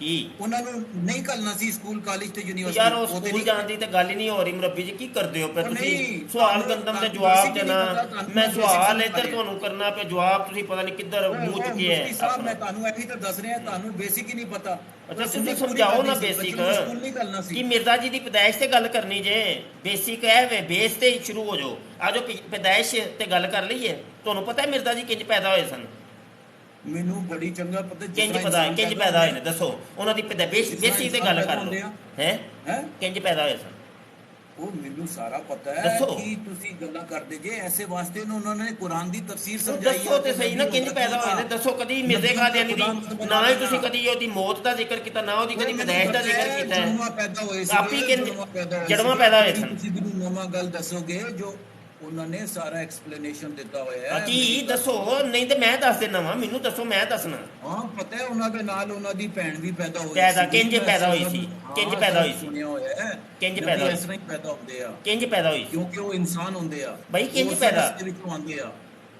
ਕੀ ਉਹਨਾਂ ਨੂੰ ਨਹੀਂ ਘੱਲਣਾ ਸੀ ਸਕੂਲ ਕਾਲਜ ਤੇ ਯੂਨੀਵਰਸਿਟੀ? ਯਾਰ ਉਹ ਸਕੂਲ ਜਾਣ ਦੀ ਤਾਂ ਗੱਲ ਹੀ ਨਹੀਂ ਹੋ ਰਹੀ ਮੁਰੱਬੀ ਜੀ, ਕੀ ਕਰਦੇ ਹੋ ਪਏ ਤੁਸੀਂ? ਸਵਾਲ ਗੰਦਮ ਦੇ ਜਵਾਬ ਦੇਣਾ, ਮੈਂ ਸਵਾਲ ਇੱਧਰ ਤੁਹਾਨੂੰ ਕਰਨਾ ਪਿਆ, ਜਵਾਬ ਤੁਸੀਂ ਪਤਾ ਨਹੀਂ ਕਿੱਧਰ ਮੂੰਹ ਚੁੱਕੇ ਹੈ। ਸਾਹਿਬ ਮੈਂ ਤੁਹਾਨੂੰ ਇਹੀ ਤਾਂ ਦੱਸ ਰਿਹਾ, ਤੁਹਾਨੂੰ ਬੇਸਿਕ ਹੀ ਨਹੀਂ ਪਤਾ। ਅੱਛਾ ਤੁਸੀਂ ਸਮਝਾਓ ਨਾ ਬੇਸਿਕ ਕਿ ਮਿਰਜ਼ਾ ਜੀ ਦੀ ਪੈਦਾਇਸ਼ ਤੇ ਗੱਲ ਕਰਨੀ ਜੇ। ਬੇਸਿਕ ਹੈ ਵੇ, ਬੇਸ ਤੇ ਸ਼ੁਰੂ ਹੋ ਜਾਓ। ਆ ਜੋ ਪੈਦਾਇਸ਼ ਤੇ ਗੱਲ ਕਰ ਲਈਏ। ਤੁਹਾਨੂੰ ਪਤਾ ਹੈ ਮਿਰਜ਼ਾ ਜੀ ਕਿੰਜ ਪੈਦਾ ਹੋਏ ਸਨ? ਮੈਨੂੰ ਬੜੀ ਚੰਗਾ ਪਤਾ। ਕਿੰਜ ਪੈਦਾ ਹੋਏ ਨੇ ਦੱਸੋ? ਉਹਨਾਂ ਦੀ ਬੇਸੀ ਤੇ ਗੱਲ ਕਰ ਲਓ। ਹੈ ਕਿੰਜ ਪੈਦਾ ਹੋਏ ਸਨ? ਉਹ ਮੈਨੂੰ ਸਾਰਾ ਪਤਾ ਹੈ ਕਿ ਤੁਸੀਂ ਗੱਲਾਂ ਕਰਦੇ ਜੇ, ਐਸੇ ਵਾਸਤੇ ਉਹਨਾਂ ਨੇ ਕੁਰਾਨ ਦੀ ਤਫਸੀਰ ਸਮਝਾਈ ਹੈ। ਦੱਸੋ ਤੇ ਸਹੀ ਨਾ ਕਿੰਜ ਪੈਦਾ ਹੋਏ ਨੇ, ਦੱਸੋ। ਕਦੀ ਮਿਰਜ਼ੇ ਕਾਦੀਆਨੀ ਦੀ ਨਾ ਹੀ ਤੁਸੀਂ ਕਦੀ ਉਹਦੀ ਮੌਤ ਦਾ ਜ਼ਿਕਰ ਕੀਤਾ, ਨਾ ਉਹਦੀ ਕਦੀ ਪੈਦਾਇਸ਼ ਦਾ ਜ਼ਿਕਰ ਕੀਤਾ ਹੈ। ਜੜਵਾਂ ਪੈਦਾ ਹੋਏ ਸੀ, ਆਪੀ ਕਿੰਜ ਜੜਵਾਂ ਪੈਦਾ ਹੋਏ ਸਨ? ਤੁਸੀਂ ਮੈਨੂੰ ਨਵਾਂ ਗੱਲ ਦੱਸੋਗੇ ਜੋ ਉਹਨਾਂ ਨੇ ਸਾਰਾ ਐਕਸਪਲੇਨੇਸ਼ਨ ਦਿੱਤਾ ਹੋਇਆ ਹੈ। ਜੀ ਦੱਸੋ, ਨਹੀਂ ਤੇ ਮੈਂ ਦੱਸ ਦੇਣਾ ਵਾ, ਮੈਨੂੰ ਦੱਸੋ ਮੈਂ ਦੱਸਣਾ। ਹਾਂ ਪਤਾ ਹੈ, ਉਹਨਾਂ ਦੇ ਨਾਲ ਉਹਨਾਂ ਦੀ ਭੈਣ ਵੀ ਪੈਦਾ ਹੋਈ ਸੀ। ਕਿੰਜ ਪੈਦਾ ਹੋਈ ਸੀ? ਕਿੰਜ ਪੈਦਾ ਹੋਈ ਸੀ? ਸੁਣਿਆ ਹੋਇਆ ਹੈ ਕਿੰਜ ਪੈਦਾ ਹੋਈ? ਇਸ ਤਰ੍ਹਾਂ ਹੀ ਪੈਦਾ ਹੁੰਦੇ ਆ। ਕਿੰਜ ਪੈਦਾ ਹੋਈ? ਕਿਉਂਕਿ ਉਹ ਇਨਸਾਨ ਹੁੰਦੇ ਆ ਬਈ। ਕਿੰਜ ਪੈਦਾ ਵਿੱਚੋਂ ਆਉਂਦੇ ਆ?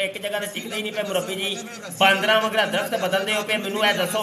ਇੱਕ ਜਗ੍ਹਾ ਤੇ ਟਿਕਦੇ ਹੀ ਨਹੀਂ ਪਏ ਮੁਰੱਬੀ ਜੀ। ਬਾਂਦਰਾਂ ਵਗਰਾ ਦਰਖਤ ਬਦਲਦੇ ਹੋ ਪਏ। ਮੈਨੂੰ ਇਹ ਦੱਸੋ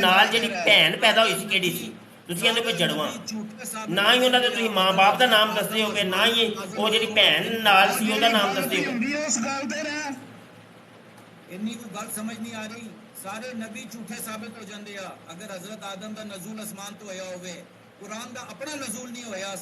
ਨਾਲ ਜਿਹੜੀ ਭੈਣ ਪੈਦਾ ਹੋਈ ਸੀ ਕਿਹੜੀ ਸੀ? ਤੁਸੀਂ ਕਹਿੰਦੇ ਕੋਈ ਜੜਵਾ, ਨਾ ਹੀ ਉਹਨਾਂ ਦੇ ਤੁਸੀਂ ਮਾਂ ਬਾਪ ਦਾ ਨਾਮ ਦੱਸਦੇ ਹੋਗੇ, ਨਾ ਹੀ ਉਹ ਜਿਹੜੀ ਭੈਣ ਨਾਲ ਸੀ ਉਹਦਾ ਨਾਮ ਦੱਸਦੇ ਹੋ। ਉਸ ਗੱਲ ਤੇ ਰਹਿ ਇੰਨੀ ਕੋਈ ਗੱਲ ਸਮਝ ਨਹੀਂ ਆ ਰਹੀ। ਸਾਰੇ ਨਬੀ ਝੂਠੇ ਸਾਬਿਤ ਹੋ ਜਾਂਦੇ ਆ। ਅਗਰ ਹਜ਼ਰਤ ਆਦਮ ਦਾ ਨਜ਼ੂਲ ਅਸਮਾਨ ਤੋਂ ਹੋਇਆ ਹੋਵੇ, ਕੁਰਾਨ ਦਾ ਆਪਣਾ ਨਜ਼ੂਲ ਨਹੀਂ ਹੋਇਆ।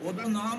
ਉਹਦਾ ਨਾਮ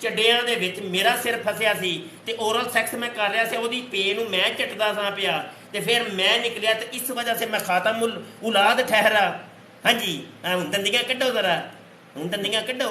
ਚੱਡਿਆਂ ਦੇ ਵਿੱਚ ਮੇਰਾ ਸਿਰ ਫਸਿਆ ਸੀ ਤੇ ਓਰਲ ਸੈਕਸ ਮੈਂ ਕਰ ਰਿਹਾ ਸੀ, ਉਹਦੀ ਪੇ ਨੂੰ ਮੈਂ ਚੱਟਦਾ ਸਾਂ ਪਿਆ ਤੇ ਫਿਰ ਮੈਂ ਨਿਕਲਿਆ ਤੇ ਇਸ ਵਜ੍ਹਾ ਸੇ ਮੈਂ ਖਾਤਮੁਲ ਔਲਾਦ ਠਹਿਰਾ। ਹਾਂਜੀ ਹੁਣ ਦੰਦੀਆਂ ਕੱਢੋ ਜ਼ਰਾ, ਹੁਣ ਦੰਦੀਆਂ ਕੱਢੋ।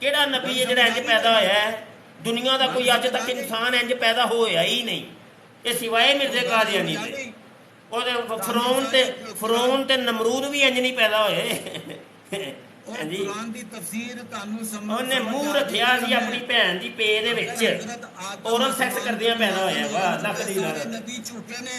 ਕਿਹੜਾ ਨਬੀ ਹੈ ਜਿਹੜਾ ਇੰਜ ਪੈਦਾ ਹੋਇਆ ਹੈ? ਦੁਨੀਆ ਦਾ ਕੋਈ ਅੱਜ ਤੱਕ ਇਨਸਾਨ ਇੰਜ ਪੈਦਾ ਹੋਇਆ ਹੀ ਨਹੀਂ, ਇਹ ਸਿਵਾਏ ਮਿਰਜ਼ੇ ਕਾਦੀਆਨੀ ਦੇ। ਉਹਦੇ ਫਰੌਨ ਤੇ ਨਮਰੂਦ ਵੀ ਇੰਜ ਨਹੀਂ ਪੈਦਾ ਹੋਏ। ਹਾਂਜੀ, ਕੁਰਾਨ ਦੀ ਤਫਸੀਰ ਤੁਹਾਨੂੰ ਸਮਝ ਉਹਨੇ ਮੂੰਹ ਰੱਖਿਆ ਸੀ ਆਪਣੀ ਭੈਣ ਦੀ ਪੇ ਦੇ ਵਿੱਚ, ਔਰਲ ਸੈਕਸ ਕਰਦਿਆਂ ਪੈਦਾ ਹੋਇਆ। ਵਾਹ ਲੱਖ ਦੀ ਲਾਨਤ। ਨਬੀ ਝੂਠੇ ਨੇ।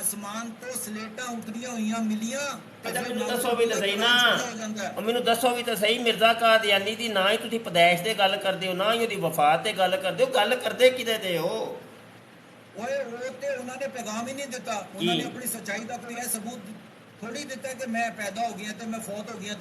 ਅਸਮਾਨ ਤੋਂ ਸਲੇਟਾਂ ਉਤਰੀਆਂ ਹੋਈਆਂ ਮਿਲੀਆਂ, ਮੈਨੂੰ ਦੱਸੋ ਵੀ ਤਾਂ ਸਹੀ ਨਾ, ਮੈਨੂੰ ਦੱਸੋ ਵੀ ਤਾਂ ਸਹੀ, ਮਿਰਜ਼ਾ ਕਾਦੀਆਨੀ ਦੀ ਨਾ ਹੀ ਤੁਸੀਂ ਪਦੈਸ਼ ਤੇ ਗੱਲ ਕਰਦੇ ਹੋ, ਨਾ ਹੀ ਉਹਦੀ ਵਫਾਤ ਤੇ ਗੱਲ ਕਰਦੇ ਹੋ, ਗੱਲ ਕਰਦੇ ਕਿਹਦੇ ਤੇ ਹੋ? ਓਏ ਉਹ ਤੇ ਉਹਨਾਂ ਨੇ ਪੈਗਾਮ ਹੀ ਨਹੀਂ ਦਿੱਤਾ। ਉਹਨਾਂ ਨੇ ਆਪਣੀ ਸੱਚਾਈ ਦਾ ਕੋਈ ਇਹ ਸਬੂਤ ਥੋੜੀ ਦਿੱਤਾ ਕਿ ਮੈਂ ਪੈਦਾ ਹੋ ਗਿਆ ਤੇ ਮੈਂ ਫੌਤ ਹੋ ਗਿਆ।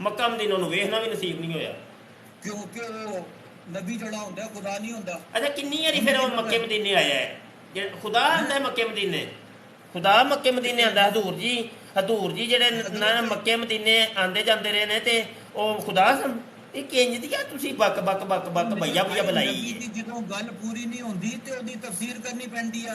ਮੱਕਾ ਮਦੀਨਾ ਨੂੰ ਵੇਖਣਾ ਵੀ ਨਸੀਬ ਨਹੀਂ ਹੋਇਆ ਕਿਉਂਕਿ ਉਹ ਨਬੀ ਜਿਹੜਾ ਹੁੰਦਾ ਖੁਦਾ ਨਹੀਂ ਹੁੰਦਾ। ਅੱਛਾ ਕਿੰਨੀ ਵਾਰੀ ਫਿਰ ਉਹ ਮੱਕੇ ਮਦੀਨੇ ਆਇਆ ਹੈ? ਜੇ ਖੁਦਾ ਆਉਂਦਾ ਮੱਕੇ ਮਦੀਨੇ, ਖੁਦਾ ਮੱਕੇ ਮਦੀਨੇ ਆਉਂਦਾ। ਹਜ਼ੂਰ ਜੀ ਜਿਹੜੇ ਨਾ ਮੱਕੇ ਮਦੀਨੇ ਆਉਂਦੇ ਜਾਂਦੇ ਰਹੇ ਨੇ ਤੇ ਉਹ ਖੁਦਾ ਸਨ। ਇਹ ਕਿੰਜ ਦੀ ਆ ਤੁਸੀਂ ਬੱਕ ਭਈਆ ਬੁਲਾਈ। ਜਦੋਂ ਗੱਲ ਪੂਰੀ ਨਹੀਂ ਹੁੰਦੀ ਤੇ ਉਹਦੀ ਤਫਸੀਰ ਕਰਨੀ ਪੈਂਦੀ ਆ।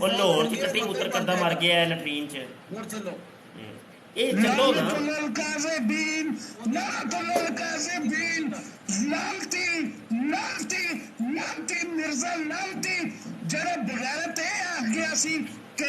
ਉਹ ਲਾਹੌਰ 'ਚ ਟੱਟੀ ਮੁੱਤਰ ਕਰਦਾ ਮਰ ਗਿਆ ਲੈਟਰੀਨ 'ਚ। ਹੋਰ ਚਲੋ ਇਹ ਚੱਲੋ ਨਾ। ਮਿਰਜ਼ਾ ਲਾਂਤੀ ਜਿਹੜਾ ਬਗੈਰਤ ਇਹ ਆ ਗਿਆ ਸੀ ਕਿ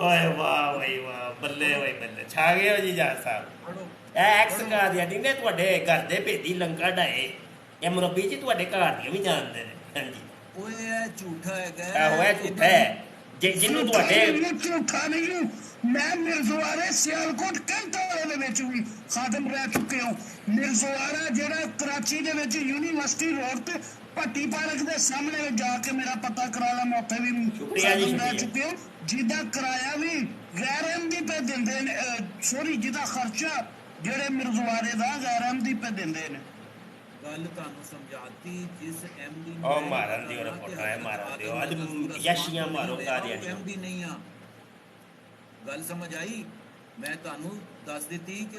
ਓਏ ਵਾਹ ਬਈ ਵਾਹ, ਬੱਲੇ ਬਈ ਬੱਲੇ, ਛਾ ਗਏ ਹੋ ਜੀ ਜੱਜ ਸਾਹਿਬ। ਇਹ ਐਕਸ ਕਾਦੀਆਨੀ ਨੇ ਤੁਹਾਡੇ ਘਰ ਦੇ ਭੇਦੀ ਲੰਕਾ ਢਾਏ। ਇਹ ਮੁਰੱਬੀ ਜੀ ਤੁਹਾਡੇ ਘਰ ਦੀਆਂ ਵੀ ਜਾਣਦੇ ਨੇ। ਹਾਂਜੀ ਓਏ ਇਹ ਝੂਠਾ ਹੈਗਾ। ਆਹੋ ਇਹ ਝੂਠਾ ਹੈ ਜਿਹਨੂੰ ਤੁਹਾਡੇ ਝੂਠਾ ਨਹੀਂ। ਮੈਂ ਮਿਰਜ਼ਵਾਰੇ ਸਿਆਲਕੋਟ ਕੈਂਟਰ ਦੇ ਵਿੱਚ ਵੀ ਖਾਦਮ ਰਹਿ ਚੁੱਕੇ ਹਾਂ। ਮਿਰਜ਼ਵਾਰਾ ਜਿਹੜਾ ਕਰਾਚੀ ਦੇ ਵਿੱਚ ਯੂਨੀਵਰਸਿਟੀ ਰੋਡ ਤੇ ਭੱਟੀ ਪਾਰਕ ਦੇ ਸਾਹਮਣੇ ਜਾ ਕੇ ਮੇਰਾ ਪਤਾ ਕਰਾ ਲਾ, ਮੈਂ ਉੱਥੇ ਵੀ ਰਹਿ ਚੁੱਕੇ ਹਾਂ। ਜਿਹਦਾ ਕਿਰਾਇਆ ਵੀ ਗੈਰ ਅਹਿਮਦੀ ਪੇ ਦਿੰਦੇ ਨੇ, ਸੋਰੀ ਜਿਹਦਾ ਖਰਚਾ ਜਿਹੜੇ ਮਿਰਜ਼ਵਾਰੇ ਦਾ ਗੈਰ ਅਹਿਮਦੀ ਪੇ ਦਿੰਦੇ ਨੇ। ਗੱਲ ਤੁਹਾਨੂੰ ਸਮਝਾਤੀ ਜਿਸ ਐਮਡੀ ਉਹ ਮਾਰਨ ਦੀ ਉਹ ਫੋਟੋ ਹੈ, ਮਾਰਨ ਦਿਓ ਅੱਜ ਯਸ਼ੀਆਂ ਮਾਰੋ ਕਾਦੀਆਨੀ। ਐਮਡੀ ਨਹੀਂ ਆ। ਗੱਲ ਸਮਝ ਆਈ? ਮੈਂ ਤੁਹਾਨੂੰ ਦੱਸ ਦਿੱਤੀ ਕਿ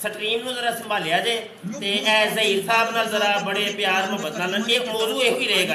ਸਟਰੀਮ ਨੂੰ ਜ਼ਰਾ ਸੰਭਾਲਿਆ ਜੇ ਤੇ ਐ ਜ਼ਹੀਰ ਸਾਹਿਬ ਨਾਲ ਜ਼ਰਾ ਬੜੇ ਪਿਆਰ ਮੁਹੱਬਤ ਨਾਲ ਇਹ ਮੌਜੂ ਇਹੋ ਹੀ ਰਹੇਗਾ,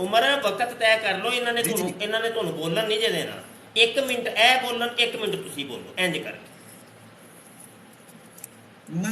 ਉਮਰ ਵਕਤ ਤੈਅ ਕਰ ਲਓ, ਇਹਨਾਂ ਨੇ ਤੁਹਾਨੂੰ ਬੋਲਣ ਨਹੀਂ ਜੇ ਦੇਣਾ। 1 ਮਿੰਟ ਇਹ ਬੋਲਣ, 1 ਮਿੰਟ ਤੁਸੀਂ ਬੋਲੋ, ਇੰਜ ਕਰਕੇ।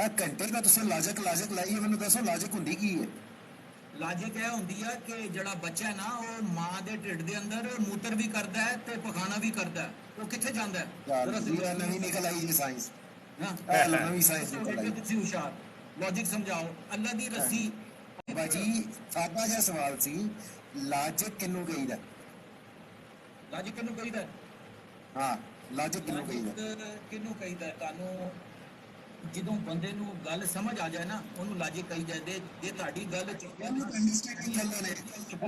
ਆ ਘੰਟੇ ਦਾ ਤੁਸੀਂ ਲਾਜਕ ਲਾਈ, ਮੈਨੂੰ ਦੱਸੋ ਲਾਜਕ ਹੁੰਦੀ ਕੀ ਹੈ? ਲਾਜਿਕ ਇਹ ਹੁੰਦੀ ਆ ਕਿ ਜਿਹੜਾ ਬੱਚਾ ਹੈ ਨਾ ਉਹ ਮਾਂ ਦੇ ਢਿੱਡ ਦੇ ਅੰਦਰ ਮੂਤਰ ਵੀ ਕਰਦਾ ਹੈ ਤੇ ਪਖਾਣਾ ਵੀ ਕਰਦਾ ਹੈ। ਉਹ ਕਿੱਥੇ ਜਾਂਦਾ ਹੈ? ਯਾਰ ਜ਼ਰਾ ਜੀ ਇਹ ਨਵੀਂ ਨਿਕਲ ਆਈ ਜੀ ਸਾਇੰਸ। ਹਾਂ ਇਹ ਨਵੀਂ ਸਾਇੰਸ ਨਿਕਲ ਆਈ। ਤੁਸੀਂ ਹੁਸ਼ਿਆਰ ਲੌਜਿਕ ਸਮਝਾਓ। ਅੱਲਾ ਦੀ ਰੱਸੀ ਬਾਬਾ ਜੀ ਸਾਦਾ ਜਿਹਾ ਸਵਾਲ ਸੀ, ਲਾਜਕ ਕਿਹਨੂੰ ਕਹੀਦਾ? ਲਾਜਿਕ ਕਿਹਨੂੰ ਕਹੀਦਾ ਹੈ? ਹਾਂ, ਲਾਜਕ ਕਿਹਨੂੰ ਕਹੀਦਾ? ਲਾਜਿਕ ਕਿਹਨੂੰ ਕਹੀਦਾ ਹੈ? ਤੁਹਾਨੂੰ ਜਦੋਂ ਬੰਦੇ ਨੂੰ ਗੱਲ ਸਮਝ ਆ ਜਾਏ ਨਾ ਉਹਨੂੰ ਲਾਜਿਕ ਕਹੀ ਜਾਂਦੇ। ਜੇ ਤੁਹਾਡੀ ਗੱਲ ਉਹਨੂੰ ਅੰਡਰਸਟੈਂਡਿੰਗ ਕਹਿੰਦੇ ਨੇ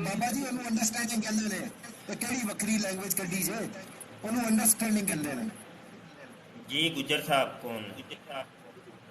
ਬਾਬਾ ਜੀ, ਉਹਨੂੰ ਅੰਡਰਸਟੈਂਡਿੰਗ ਕਹਿੰਦੇ ਨੇ। ਤੇ ਕਿਹੜੀ ਵੱਖਰੀ ਲੈਂਗੁਏਜ ਕੱਢੀ ਜੇ, ਉਹਨੂੰ ਅੰਡਰਸਟੈਂਡਿੰਗ ਕਹਿੰਦੇ ਨੇ। ਜੀ ਗੁੱਜਰ ਸਾਹਿਬ ਕੌਣ?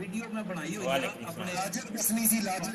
ਵੀਡੀਓ ਮੈਂ ਬਣਾਈ ਹੋਈ ਆ ਵਾਲੇਕੁਮ ਆਪਣੇ ਲਾਜਕ ਦੱਸਣੀ ਸੀ, ਲਾਜਕ।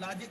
ਲਾਜਿਕ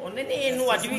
ਉਹਨੇ ਨੇ ਇਹਨੂੰ ਅੱਜ ਵੀ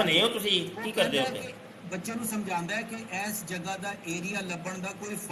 ਬਣੇ ਹੋ ਤੁਸੀਂ, ਕੀ ਕਰਦੇ ਹੋ ਉੱਥੇ? ਬੱਚੇ ਨੂੰ ਸਮਝਾਉਂਦਾ ਹੈ ਕਿ ਇਸ ਜਗ੍ਹਾ ਦਾ ਏਰੀਆ ਲੱਭਣ ਦਾ ਕੋਈ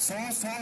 100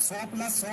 100 + 100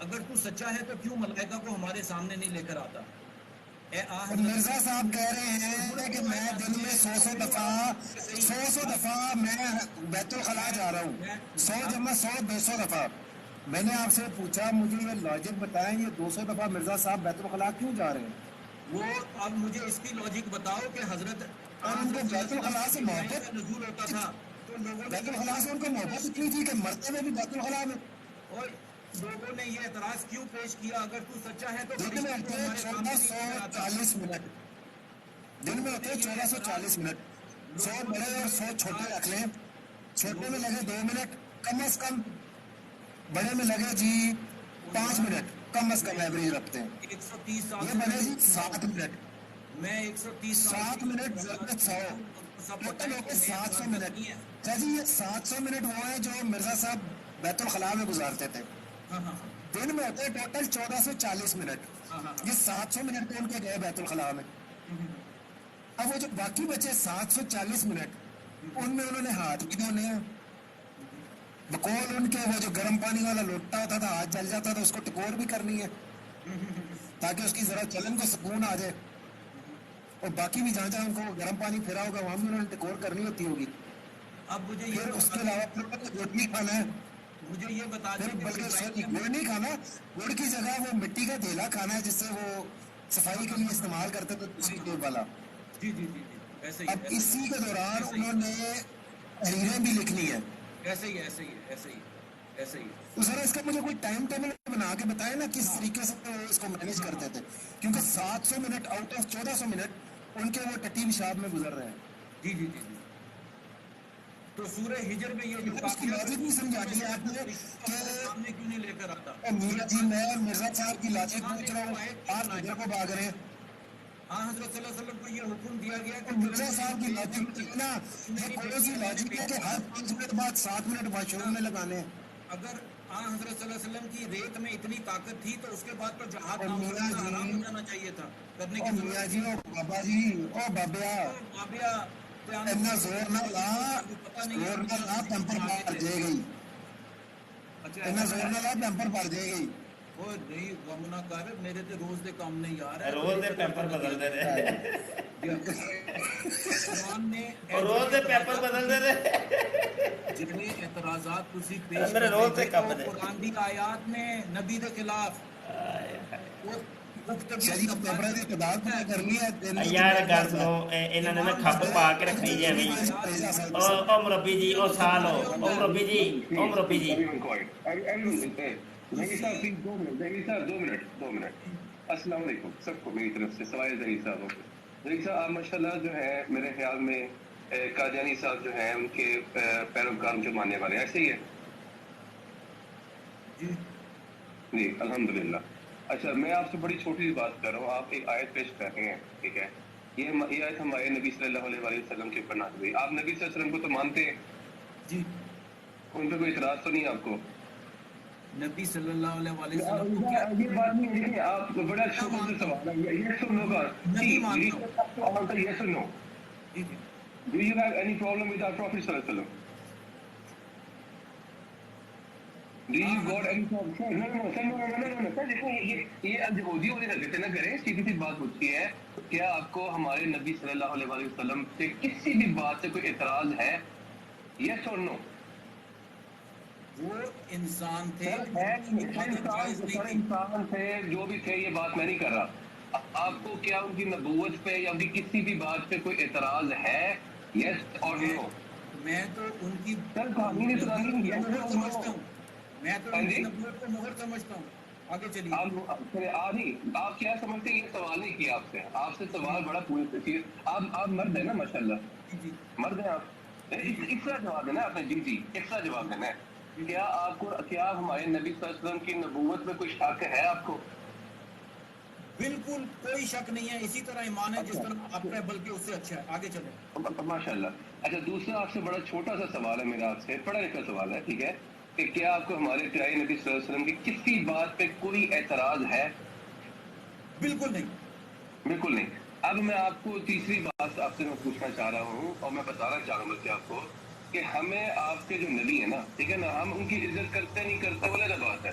اگر تو سچا ہے تو کیوں ملائکہ کو ہمارے سامنے نہیں لے کر آتا؟ اے مرزا صاحب کہہ رہے ہیں کہ میں دن میں 100 دفعہ میں بیت الخلاء جا رہا ہوں، 100 جمع 100 200 دفعہ. میں نے آپ سے پوچھا مجھے یہ لاجک بتائیں، یہ 200 دفعہ مرزا صاحب بیت الخلاء کیوں جا رہے ہیں؟ وہ اب مجھے اس کی لاجک بتاؤ کہ حضرت اور ان کو بیت الخلاء سے محبت، نزول ہوتا تھا تو لوگوں بیت الخلاء سے ان کو محبت اتنی تھی کہ مرتے ہوئے بھی بیت الخلاء میں. اور لوگوں نے یہ اعتراض کیوں پیش کیا؟ اگر تو سچا ہے تو دن میں ہوتے ہیں 1440 منٹ، دن میں ہوتے ہیں 1440 منٹ. 100 بڑے اور 100 چھوٹے رکھ لیں، چھوٹے میں لگے 2 منٹ کم از کم، بڑے میں لگے جی 5 منٹ کم از کم ایوریج رکھتے ہیں. 130 سال یہ بنے جی 7 منٹ، میں 130 7 منٹ ضرورت 100 ٹوٹل ہوتے 700 منٹ. جی یہ 700 منٹ وہ ہیں جو مرزا صاحب بیت الخلاء میں گزارتے تھے. دن میں ہوتے ٹوٹل 1440 منٹ، یہ 700 منٹ تو ان کے گئے بیت الخلاء میں. اب وہ جو باقی بچے 740 منٹ ان میں انہوں نے ہاتھ بھی دھونے ہیں، بقول ان کے وہ جو گرم پانی والا لوٹا ہوتا تھا ہاتھ جل جاتا تھا اس کو ٹکور بھی کرنی ہے تاکہ اس کی ذرا چلن کو سکون آ جائے. اور باقی بھی جہاں جہاں ان کو گرم پانی پھرا ہوگا وہاں بھی انہوں نے ٹکور کرنی ہوتی ہوگی. اب مجھے پھر اس کے علاوہ پھر گڑ نہیں کھانا ہے، مجھے یہ بتا پھر دیں بلکہ گڑ نہیں کھانا، گڑ کی جگہ وہ مٹی کا دھیلا کھانا ہے جس سے وہ صفائی کے لیے استعمال کرتے تھے دوسری ٹیپ والا. جی جی جی جی ایسے ہی. اب اسی کے دوران انہوں نے تحریریں بھی لکھنی ہے. ایسے ہی ایسے ہی ایسے ہی ایسے ہی. تو ذرا اس کا مجھے کوئی ٹائم ٹیبل بنا کے بتائیں نا کس طریقے سے وہ اس کو مینیج کرتے تھے، کیونکہ 700 منٹ آؤٹ آف 1400 منٹ ان کے وہ ٹٹی پیشاب میں گزر رہے ہیں. جی جی جی جی. تو سورہ ہجر میں یہ جو اس کی لاجک نہیں سمجھا دی آپ نے کہ سامنے کیوں نہیں لے کر آتا؟ میرا جی میں مرزا صاحب کی لاجک پوچھ رہا ہوں، آپ ہجر کو بھاگ رہے ہیں. ہاں حضرت صلی اللہ علیہ وسلم کو یہ حکم دیا گیا کہ مرزا صاحب کی لاجک نا یہ کوئی سی لاجک ہے کہ ہر 5 منٹ بعد 7 منٹ واش روم میں لگانے ہیں. اگر حضرت صلی اللہ علیہ وسلم کی ریت میں اتنی طاقت تھی تو اس کے بعد تو جہاد اور میاں جی آرام ہو جانا چاہیے تھا کرنے او کی میاں جی او بابا جی او بابیا بابیا اتنا زور نہ لا، زور نہ لا پیمپر پار جائے گئی، اتنا زور نہ لا پیمپر پار جائے گئی. وہ نہیں غم نہ کر میرے تے روز دے کام نہیں یار روز دے پیپر بدلتے رہے، قرآن نے روز دے پیپر بدلتے رہے. جتنے اعتراضات تسی پیش میرے روز دے کام نے قرآن دی آیات نے نبی دے خلاف یار گل سنو انہوں نے نا کھپ پا کے رکھنی جی او مربی جی او سال ہو او مربی جی او مربی جی. دو منٹ. السلام علیکم سب کو میری طرف سے سوائے ظہیر صاحب. ظہیر صاحب آپ ماشاء اللہ جو ہے میرے خیال میں قادیانی صاحب جو ہیں ان کے پیروکار جو ماننے والے ایسے ہی ہے جی الحمدللہ. اچھا میں آپ سے بڑی چھوٹی سی بات کر رہا ہوں، آپ ایک آیت پیش کر رہے ہیں ٹھیک ہے، یہ آیت ہمارے نبی صلی اللہ علیہ وسلم کے اوپر نازل ہوئی. آپ نبی صلی اللہ علیہ وسلم کو تو مانتے ہیں جی، ان پہ کوئی اعتراض تو نہیں آپ کو؟ نبی صلی اللہ علیہ وسلم یہ بات نہیں ہے، آپ بڑا چھوٹا سا سوال ہے یس اور نو کا. یس اور نو. Do you have any problem with our Prophet صلی اللہ علیہ وسلم? Do you got any problem? No. یہ یہودی والی حرکتیں نہ کریں، سیدھی سی بات پوچھی ہے کیا آپ کو ہمارے نبی صلی اللہ علیہ وسلم سے کسی بھی بات سے کوئی اعتراض ہے؟ یس اور نو. وہ انسان تھے، انسان تھے جو بھی تھے، یہ بات میں نہیں کر رہا. آپ کو کیا ان کی نبوت پہ یا ان کی کسی بھی بات پہ کوئی اعتراض ہے؟ یس اور نو. میں تو ان کی سمجھتا ہوں، میں تو ان کی نبوت کو مہر سمجھتا ہوں. آگے چلیے. آپ کیا سمجھتے ہیں؟ یہ سوال نہیں کیا آپ سے سوال بڑا پوری چیز. آپ مرد ہیں نا ماشاء اللہ، مرد ہیں آپ، اس طرح جواب دینا آپ نے. جی جی اس طرح جواب دینا ہے. کیا ہمارے نبی صلی اللہ علیہ وسلم کی نبوت میں کوئی شک ہے آپ کو؟ بالکل کوئی شک نہیں ہے، اسی طرح ایمان ہے جس طرح آپ کا، بلکہ اس سے اچھا ہے. آگے چلیں. ماشاء اللہ. اچھا دوسرا آپ سے بڑا چھوٹا سا سوال ہے میرا، آپ سے پڑھا لکھا سوال ہے ٹھیک ہے، کہ کیا آپ کو ہمارے پیارے نبی صلی اللہ علیہ وسلم کی کسی بات پہ کوئی اعتراض ہے؟ بالکل نہیں. بالکل نہیں. اب میں آپ کو تیسری بات آپ سے میں پوچھنا چاہ رہا ہوں اور میں بتانا چاہ رہا ہوں کہ آپ کو کہ ہمیں آپ کے جو نبی ہیں نا ٹھیک ہے نا، ہم ان کی عزت کرتے نہیں کرتے وہ الگ بات ہے،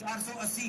480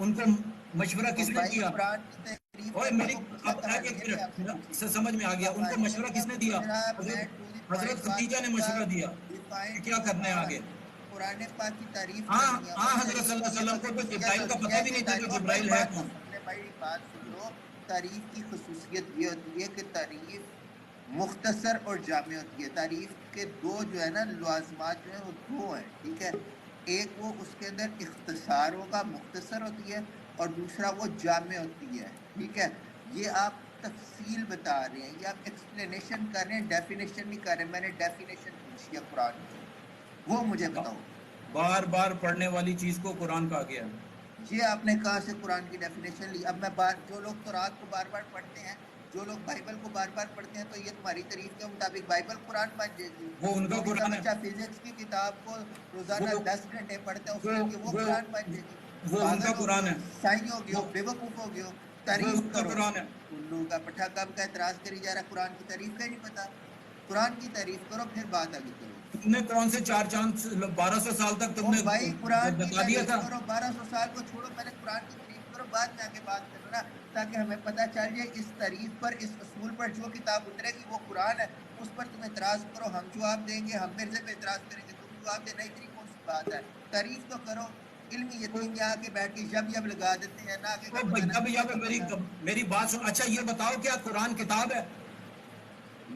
ان کو مشورہ کس نے دیا؟ قرآن کی تحریف اور میری اب ایک منٹ سے سمجھ میں آ گیا، ان کو مشورہ کس نے دیا؟ حضرت خدیجہ نے مشورہ دیا کہ کیا کرنا ہے آگے. قرآن پاک کی تعریف ہاں حضرت صلی اللہ علیہ وسلم کو تو جبرائیل کا پتہ بھی نہیں تھا کہ جبرائیل ہے کون. بھائی بات سن لو، تعریف کی خصوصیت یہ ہوتی ہے کہ تعریف مختصر اور جامع ہوتی ہے. تعریف کے دو جو ہے نا لوازمات جو ہیں وہ دو ہیں، ٹھیک ہے. ایک وہ اس کے اندر اختصار ہوگا، مختصر ہوتی ہے، اور دوسرا وہ جامع ہوتی ہے، ٹھیک ہے. یہ آپ تفصیل بتا رہے ہیں، یہ آپ ایکسپلینیشن کر رہے ہیں، ڈیفینیشن نہیں کر رہے. میں نے ڈیفینیشن پوچھی ہے قرآن کی، وہ مجھے بتاؤ. بار بار پڑھنے والی چیز کو قرآن کہا گیا ہے. یہ آپ نے کہاں سے قرآن کی ڈیفینیشن لی؟ اب میں جو لوگ تورات کو بار بار پڑھتے ہیں، جو لوگ بائبل کو بار بار پڑھتے ہیں، تو یہ تمہاری تعریف کے مطابق بائبل قرآن بن جائے گی. وہ ان کا قرآن ہے. بچہ فزکس کی کتاب کو روزانہ 10 گھنٹے پڑھتا ہے، اس کے لیے وہ قرآن بن جائے گی. وہ ان کا قرآن ہے. سائی ہو گئے ہو، بے وقوف ہو گئے ہو، تعریف کرو. قرآن ہے. الو کا پٹھا کب کا اعتراض کری جا رہا ہے، قرآن کی تعریف کا ہی نہیں پتا. قرآن کی تعریف کرو پھر بات آگے کرو. تم نے کون سے 4 چاند 1200 سال تک تم نے بھائی قرآن کی بتا دیا تعریف تھا. کرو، 1200 سال کو چھوڑو، پہلے قرآن کی تعریف کرو، بعد میں آگے بات کرو نا، تاکہ ہمیں پتہ چل جائے اس تعریف پر، اس اصول پر جو کتاب اترے گی وہ قرآن ہے. اس پر تم اعتراض کرو، ہم جواب دیں گے. ہم مرزے پہ اعتراض کریں گے، تم جواب دے. نئی طریقے کون سی بات ہے؟ تعریف تو کرو. علمی یتیم یہاں کے بیٹھ کے جب لگا دیتے ہیں نا آگے. میری بات سن. اچھا یہ بتاؤ کیا قرآن کتاب ہے؟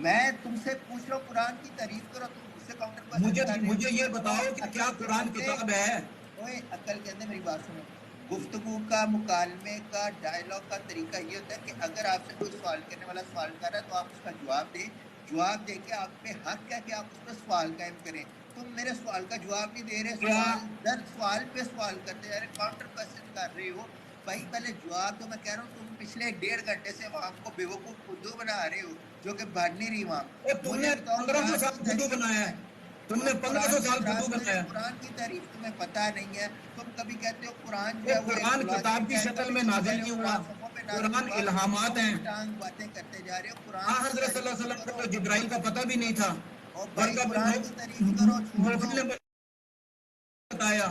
میں تم سے پوچھ رہا ہوں قرآن کی تعریف کرو، تم مجھ سے کاؤنٹر پر. مجھے یہ بتاؤ کہ کیا قرآن کتاب ہے؟ اوے عقل کے اندر میری بات سنو. گفتگو کا، مکالمے کا، ڈائلاگ کا طریقہ یہ ہوتا ہے کہ اگر آپ سے کوئی سوال کرنے والا سوال کر رہا ہے تو آپ اس کا جواب دیں. جواب دے کے آپ پہ حق ہے کہ آپ اس پہ سوال قائم کریں. تم میرے سوال کا جواب نہیں دے رہے، سوال در سوال پہ سوال کرتے جا رہے، کاؤنٹر کوسچن کر رہے ہو. بھائی پہلے جواب تو میں کہہ رہا ہوں تم پچھلے 1.5 گھنٹے سے وہاں کو بے وقوف خودو بنا رہے ہو جو کہ بن نہیں رہی. وہاں تم نے 1500 سال خودو بنایا ہے. تم نے 1500 سال خودو بنایا. قرآن کی تعریف تمہیں پتہ نہیں ہے. تم کبھی کہتے ہو قرآن جو ہے قرآن کتاب کی شکل میں نازل نہیں ہوا، قرآن الہامات ہیں. باتیں کرتے جا رہے ہو. قرآن حضرت صلی اللہ علیہ وسلم کو جبرائیل کا پتہ بھی نہیں تھا. قرآن کی تعریف کرو. بتایا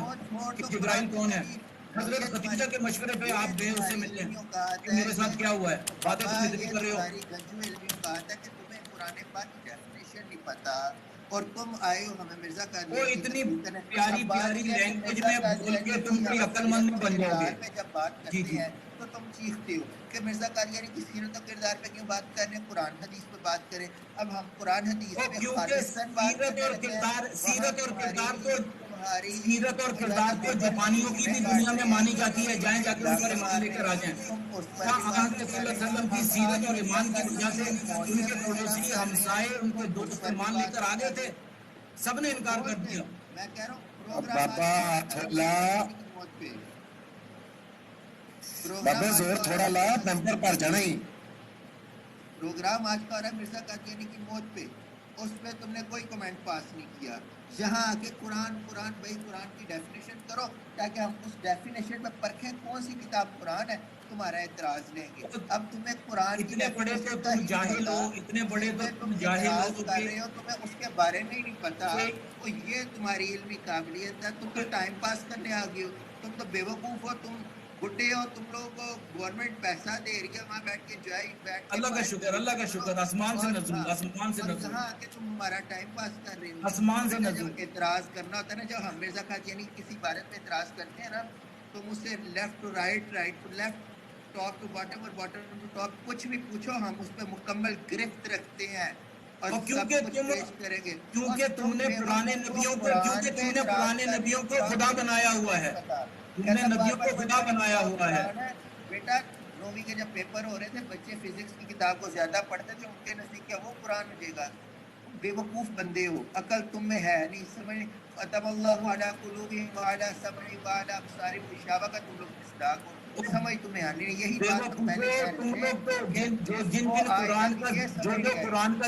کہ جبرائیل کون ہے. حضرت خدیجہ کے مشورے پہ آپ گئے اس سے ملنے کہ میرے ساتھ کیا ہوا ہے. باتیں تم اتنی کر رہے ہو. کہا تھا کہ تمہیں قرآن پاک کی ڈیفینیشن نہیں پتا اور تم آئے ہو ہمیں مرزا کا وہ اتنی پیاری پیاری لینگویج میں بول کے تم کوئی عقل مند بن جاؤ گے. جب بات کرتے ہیں تو تم چیختے ہو کہ مرزا قادیانی کی سیرت و کردار پہ کیوں بات کر رہے ہیں، قرآن حدیث پہ بات کریں. اب ہم قرآن حدیث پہ سیرت اور کردار کو جاپانیوں کی بھی دنیا میں مانی جاتی ہے. جائیں جا کے ان پر ایمان لے کر آ جائیں. حضرت صلی اللہ علیہ وسلم کی سیرت اور ایمان کی وجہ سے ان کے پڑوسی، ہمسائے، ان کے دوست ایمان لے کر آگے تھے. سب نے انکار کر دیا. میں کہہ رہا ہوں بابا زور تھوڑا لا، نمبر پر جانا ہی. پروگرام آج کا ہو رہا ہے مرزا قادیانی کی موت پہ، اس پہ تم نے کوئی کمنٹ پاس نہیں کیا. یہاں آ کے قرآن بھائی قرآن کی ڈیفینیشن کرو تاکہ ہم اس ڈیفینیشن میں پرکھیں کون سی کتاب قرآن ہے. تمہارا اعتراض لیں گے. اب تمہیں قرآن اتنے بڑے تو تم جاہل ہو، اتنے بڑے تو تم جاہل ہو کر رہے ہو، تمہیں اس کے بارے میں ہی نہیں پتا. تو یہ تمہاری علمی قابلیت ہے. تم تو ٹائم پاس کرنے آ گئے ہو، تم تو بے وقوف ہو، تم بڈھے ہو. تم لوگوں کو گورنمنٹ پیسہ دے رہی ہے وہاں بیٹھ کے اللہ کا شکر، اللہ کا شکر. آسمان سے نزول، آسمان سے نزول. یہاں آ کے تم ہمارا ٹائم پاس کر رہے ہو. آسمان سے نزول. اعتراض کرنا ہوتا ہے نا، جب ہم مرزا قادیانی کسی بارے میں اعتراض کرتے ہیں نا تو مجھ سے left to right, right to left, top to bottom اور باٹم ٹو ٹاپ کچھ بھی پوچھو ہم اس پہ مکمل گرفت رکھتے ہیں اور کیونکہ تم نے پرانے نبیوں کو خدا بنایا ہوا ہے. تم نے نبیوں کو خدا بنایا ہوا ہے. بیٹا 9ویں کے جب پیپر ہو رہے تھے بچے فزکس کی کتاب کو زیادہ پڑھتے تھے، ان کے نزدیک کیا وہ قرآن ہو جائے گا. بے وقوف بندے ہو، عقل تم میں ہے نہیں. سمجھ ختم اللہ علی قلوبہم وعلی سمعہم وعلی ابصارہم غشاوہ کا تم لوگ مصداق ہو. سمجھ تمہیں آنی یہی بات تم لوگ تو جن قرآن کا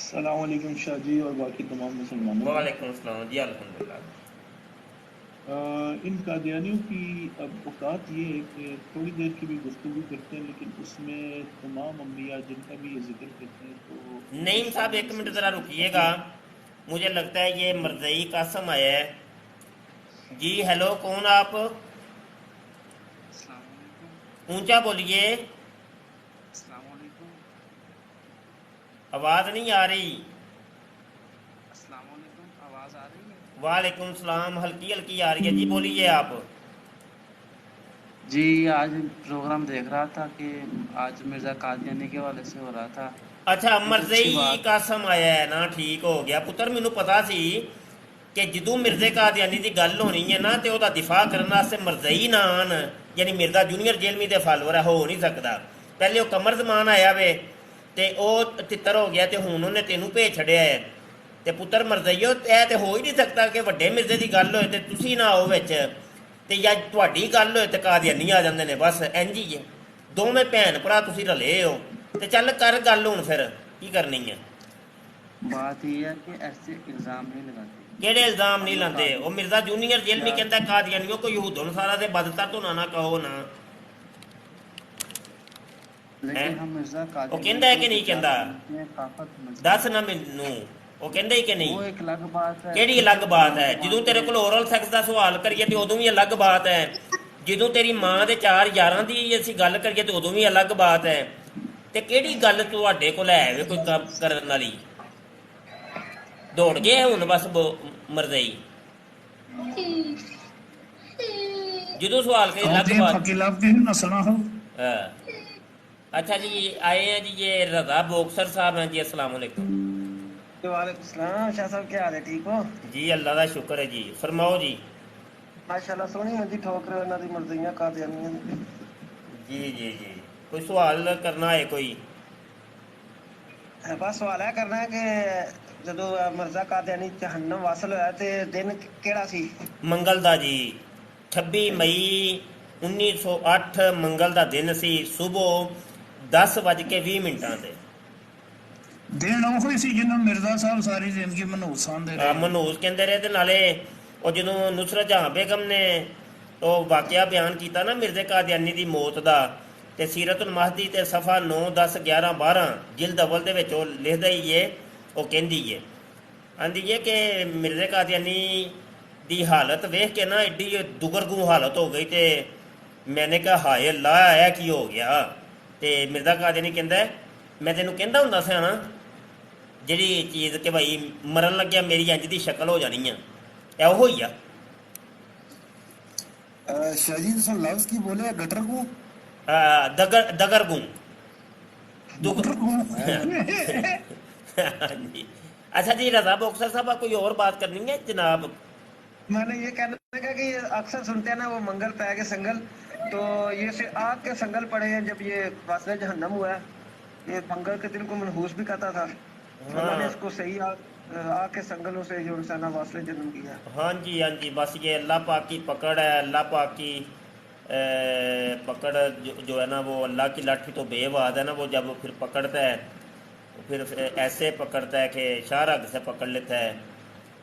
السلام علیکم شاہ جی اور باقی تمام مسلمانوں کو۔ وعلیکم السلام جی الحمدللہ۔ ان قادیانیوں کی اب اوقات یہ ہے کہ تھوڑی دیر کی بھی گفتگو کرتے ہیں لیکن اس میں تمام انبیاء جن کا بھی یہ ذکر کرتے ہیں تو نعیم صاحب ایک منٹ ذرا رکیے گا، مجھے لگتا ہے یہ مرزئی قاسم آیا ہے۔ جی ہیلو، کون آپ؟ اونچا بولیے، السلام علیکم۔ آواز نہیں آ رہی۔ السلام علیکم، آواز آ رہی ہے؟ وعلیکم السلام، ہلکی ہلکی آ رہی ہے، جی بولیے آپ۔ جی آج پروگرام دیکھ رہا تھا کہ آج مرزا قادیانی کے حوالے سے ہو رہا تھا۔ اچھا بہت اچھی مرزئی بات۔ قاسم آیا ہے نا، ٹھیک ہو گیا پتر، مینوں پتا سی کہ جدوں مرزے قادیانی دی گل ہونی ہے نا تے او دا دفاع کرنے واسطے مرزئی نہ آن، یعنی مرزا جونیئر جیلمی دے فالوور ہے، ہو نہیں سکتا۔ پہلے وہ قمر زمان آیا وے تے او تتر ہو گیا تے ہن انہیں تینوں بھیج چھڑیا ہے تے پتر مرزئیو اے تے ہو ہی نہیں سکتا کہ وڈے مرزے دی گل ہوئے تے تسی نہ آؤ وچ، تے یا تہاڈی گل ہوئے تے قادیانی آ جاندے نے، بس انج ہی ہے، دوویں بھین بھرا تسی رلے ہو تے چل کر گل ہن پھر کی کرنی ہے۔ بات یہ ہے کہ ایسے الزام نہیں لگاتے۔ کہڑے الزام نہیں ہم لاندے؟ وہ مرزا جونیئر جیلمی کہتا ہے قادیانیوں کو یہود و نصارہ سے بدتر تو نہ کہو نا، لیکن ہم مرزا وہ قادیانی کہندا ہے کہ نہیں کہندا؟ دس نہ مینوں وہ کہندا ہی کہ نہیں؟ وہ ایک الگ بات ہے۔ کیڑی الگ بات ہے؟ جدوں تیرے کول اورل سیکس دا سوال کریے تے ادوں بھی الگ بات ہے، جدوں تیری ماں دے 4 یاراں دی اسی گل کریے تے ادوں بھی الگ بات ہے، تے کیڑی گل تواڈے کول ہے وے کوئی کرن والی؟ دوڑ گئے ہن بس مرزئی جدوں سوال کری الگ بات۔ اچھا جی آئے ہیں جی یہ رضا بوکسر صاحب ہیں جی، السلام علیکم۔ وعلیکم السلام، شاہ صاحب کیا حال ہے، ٹھیک ہو؟ جی اللہ کا شکر ہے جی، فرماؤ جی۔ ماشاءاللہ سونی ہے جی ٹھوکر انہاں دی مرضیاں قادیانیاں دی۔ جی جی جی، کوئی سوال کرنا ہے کوئی؟ بس سوال ہے کرنا ہے کہ جدو مرزا قادیانی جہنم واصل ہویا تے دن کیڑا سی؟ منگل دا جی، 26 مئی 1908 منگل دا دن سی، صبح 10:20 تے۔ دن اوہی سی جنوں مرزا صاحب ساری زندگی منہوس آندے رہے۔ منہوس کہندے رہے تے نالے او جدوں نصرت جہاں بیگم نے او واقعہ بیان کیتا نا مرزا قادیانی دی موت دا، تے سیرت المہدی تے صفحہ 9 10 11 12 جلد اول دے وچ او لکھدا ہی ہے، او کہندی ہے آندی ہے کہ مرزا قادیانی دی حالت ویکھ کے نا ایڈی دگرگوں حالت ہو گئی تے میں نے کہا ہائے اللہ اے کی ہو گیا، تے مرزا قادیانی کہندا ہے میں تینوں کہندا ہوندا سا نا جڑی چیز کہ بھائی مرن لگیا میری انج دی شکل ہو جانی ہے، اے ہوئی آ۔ شاہ جی تساں لفظ کی بولے گٹر کو دگر گوں اچھا جی رضا بوکسر صاحب کوئی اور بات کرنی ہے جناب؟ میں نے یہ کہنا لگا کہ اکثر سنتے ہیں نا وہ منگل پہ کے سنگل، تو یہ آگ کے سنگل پڑے ہیں جب یہ واصل جہنم ہوا ہے، یہ منگل کے دن کو منحوس بھی کرتا تھا، اللہ نے اس کو صحیح آگ کے سنگلوں سے جو انسانہ واصل جنم کیا۔ ہاں جی بس یہ اللہ پاک کی پکڑ ہے، اللہ پاک کی پکڑ جو ہے نا وہ اللہ کی لاٹھی تو بے واد ہے نا، وہ جب پھر پکڑتا ہے پھر ایسے پکڑتا ہے کہ شاہراگ سے پکڑ لیتا ہے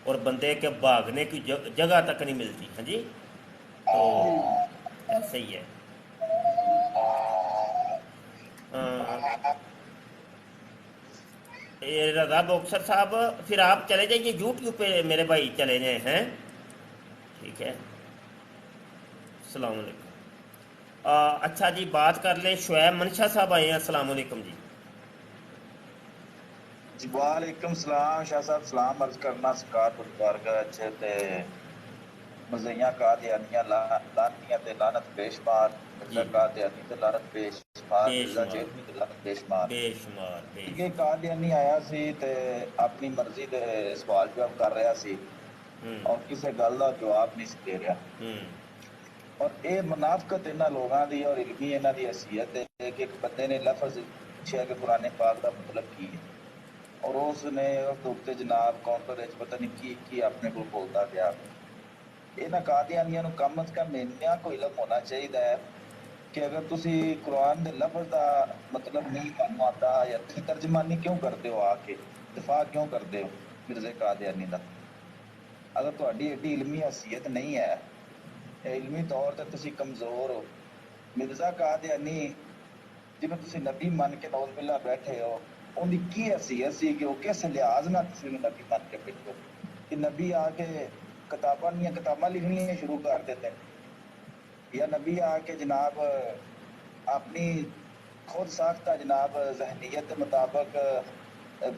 اور بندے کے بھاگنے کی جگہ تک نہیں ملتی۔ ہاں جی تو ایسے ہی ہے۔ رضا بوکسر صاحب پھر آپ چلے جائیے یوٹیوب پہ میرے بھائی چلے جائیں ہیں، ٹھیک ہے، السلام علیکم۔ اچھا جی بات کر لیں، شعیب منشا صاحب آئے ہیں، السلام علیکم جی۔ جی وعلیکم السلام شاہ صاحب، سلام عرض کرنا سکار پرکار کا اچھے تے مزیاں قادیانیاں لانتیاں تے لعنت بے شمار، مرزا قادیانی تے لعنت بے شمار، مرزا جیلمی تے لعنت بے شمار۔ یہ قادیانی آیا سی تے اپنی مرضی دے سوال جواب کر رہا سی اور کسے گل دا جواب نہیں سی دے رہا، اور اے منافقت انہاں لوگاں دی اور علمی انہاں دی حیثیت ہے کہ ایک بندے نے لفظ پوچھا کہ قرآن پاک دا مطلب کی ہے، اور اس نے اس جناب کانفرنس پتہ نہیں کی اپنے کو بولتا گیا۔ یہاں قادیانیاں نو کم از کم انہاں کو علم ہونا چاہیے ہے کہ اگر تسی قرآن دے لفظ دا مطلب نہیں تانوں آتا یا ترجمانی کیوں کرتے ہو آ کے، دفاع کیوں کرتے ہو مرزا قادیانی دا؟ اگر تہاڈی ایڈی علمی حیثیت نہیں ہے، علمی طور تے تسی کمزور ہو، مرزا قادیانی جنہوں تسی نبی من کے نعوذ باللہ بیٹھے ہو، ان کی کی حیثیت سی کہ وہ کس لحاظ نہ تسی نبی من کے بیٹھے ہو کہ نبی آ کے کتاباں لکھنی شروع کر دیتے ہیں، یا نبی آ کے جناب اپنی خود ساختہ جناب ذہنیت کے مطابق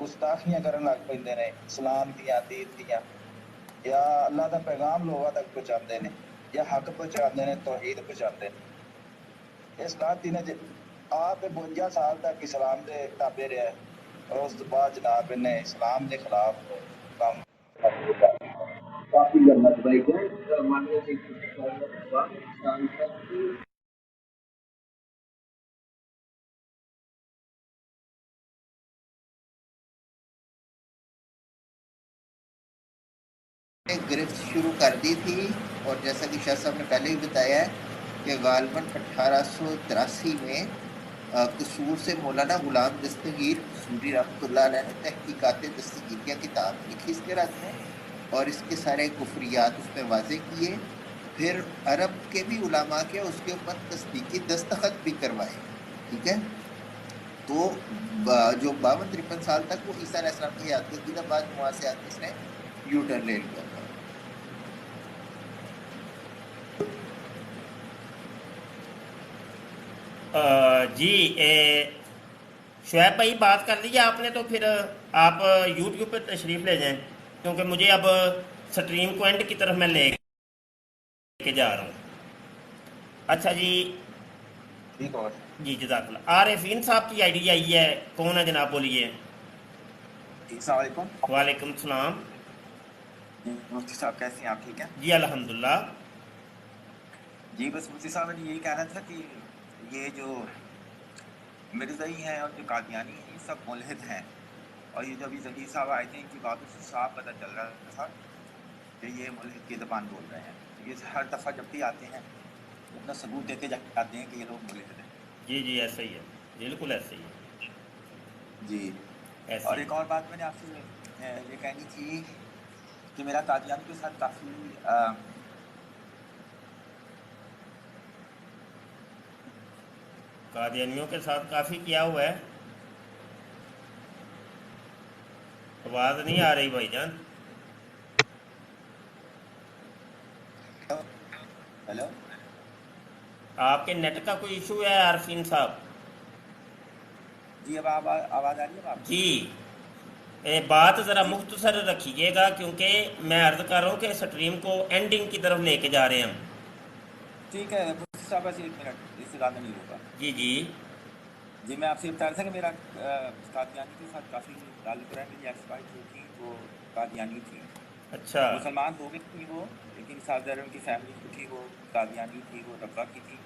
گستاخیاں کرن لگ پیندے نے اسلام دیاں دین دیاں، یا اللہ دا پیغام لوگوں تک پہنچاندے نے، یا حق پہنچاندے نے، توحید پہنچاندے نے۔ اس قادری نے آپ 52 سال تک اسلام دے تابع رہے اور اس بعد جناب نے اسلام کے خلاف کام کافی لمبا دبائی کو ماننے کی کوشش کرنے کے بعد پاکستان تک گرفت شروع کر دی تھی، اور جیسا کہ شاہ صاحب نے پہلے ہی بتایا ہے کہ غالباً 1883 میں قصور سے مولانا غلام دستگیر قصوری رحمۃ اللہ علیہ نے تحقیقات دستگیریہ کتاب لکھی اس کے رات میں، اور اس کے سارے کفریات اس میں واضح کیے، پھر عرب کے بھی علماء کے اس کے اوپر تصدیقی دستخط بھی کروائے، ٹھیک ہے۔ تو جو 52-53 سال تک وہ عیسیٰ علیہ السلام کی حیات کی تھی، بعد وہاں سے آتے اس نے یو ٹرن لے لیا تھا۔ جی شعیب بھائی بات کر لیجیے آپ نے، تو پھر آپ یوٹیوب پہ تشریف لے جائیں، کیونکہ مجھے اب سٹریم کو اینڈ کی طرف میں لے کے جا رہا ہوں۔ اچھا جی جی جزاک اللہ۔ عارفین صاحب کی آئی ڈی آئی ہے، کون ہے جناب بولیے؟ السلام علیکم۔ وعلیکم السلام۔ مفتی صاحب کیسے ہیں آپ؟ ٹھیک ہیں جی الحمدللہ۔ جی بس مفتی صاحب نے یہی کہنا تھا کہ یہ جو مرزائی ہیں اور جو قادیانی ہیں یہ سب ملحد ہیں، اور یہ جو ابھی ظہیر صاحب آئے تھے ان کی باتوں سے صاف پتہ چل رہا تھا کہ یہ ملحد کی زبان بول رہے ہیں۔ یہ ہر دفعہ جب بھی آتے ہیں اپنا ثبوت دیتے جاتے ہیں کہ یہ لوگ ملحد ہیں۔ جی جی ایسا ہی ہے، بالکل ایسا ہی ہے جی۔ ایسا اور ایک اور بات میں نے آپ سے یہ کہنی تھی کہ میرا قادیانی کے ساتھ کافی قادیانیوں کے ساتھ کافی کیا ہوا ہے۔ آواز نہیں آ رہی بھائی جان۔ ہیلو، آپ کے نیٹ کا کوئی ایشو ہے عارفین صاحب؟ جی اب آواز آ رہی ہے آپ؟ جی بات ذرا مختصر رکھیے گا، کیونکہ میں عرض کر رہا ہوں کہ سٹریم کو اینڈنگ کی طرف لے کے جا رہے ہیں ہم۔ ٹھیک ہے صاحب، بس 1 منٹ، اس سے زیادہ نہیں ہوگا۔ جی جی جی میں آپ سے بتا رہا تھا کہ میرا قادیانی کے ساتھ کافی تعلق رہا ہے۔ میری ایکس وائف جو تھی وہ قادیانی تھی۔ اچھا، مسلمان ہو گئی تھی وہ، لیکن ساتھ ظاہر ان کی فیملی جو تھی وہ قادیانی تھی، وہ ربا کی تھی۔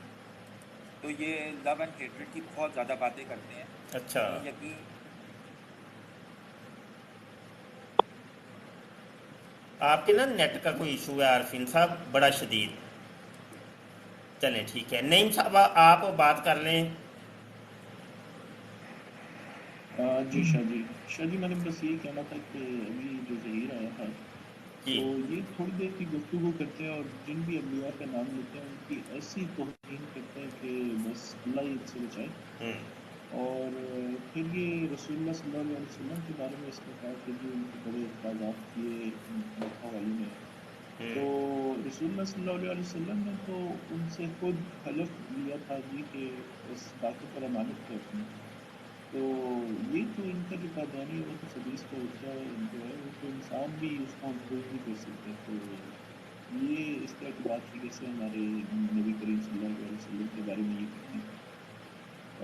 تو یہ لو اینڈ ہیٹریڈ کی بہت زیادہ باتیں کرتے ہیں۔ اچھا، یقین آپ کے نا نیٹ کا کوئی ایشو ہے عارفین صاحب، بڑا شدید۔ چلیں ٹھیک ہے، نعیم صاحب آپ بات کر لیں۔ جی شاہ جی میں نے بس یہی کہنا تھا کہ ابھی جو ظہیر آیا تھا تو یہ تھوڑی دیر کی گفتگو کرتے ہیں اور جن بھی اولیاء کا نام لیتے ہیں ان کی ایسی توہین کرتے ہیں کہ بس اللہ ہی سے بچائے۔ اور پھر یہ رسول اللہ صلی اللہ علیہ وسلم کے بارے میں اس نے کہا کہ جو ان کے بڑے اخراجات کیے مکہ والوں نے، تو رسول اللہ صلی اللہ علیہ وسلم نے تو ان سے خود حلف لیا تھا جی کہ اس باتوں پر امانت کرتے ہیں۔ تو یہ تو ان کا جو قادیانی ہے وہ تو حدیث کا جو ہے وہ تو انسان بھی اس کو امپروو نہیں کر سکتے۔ تو یہ اس طرح کی بات کی جیسے ہمارے نبی کریم صلی اللہ علیہ وسلم کے بارے میں یہ کہتے ہیں۔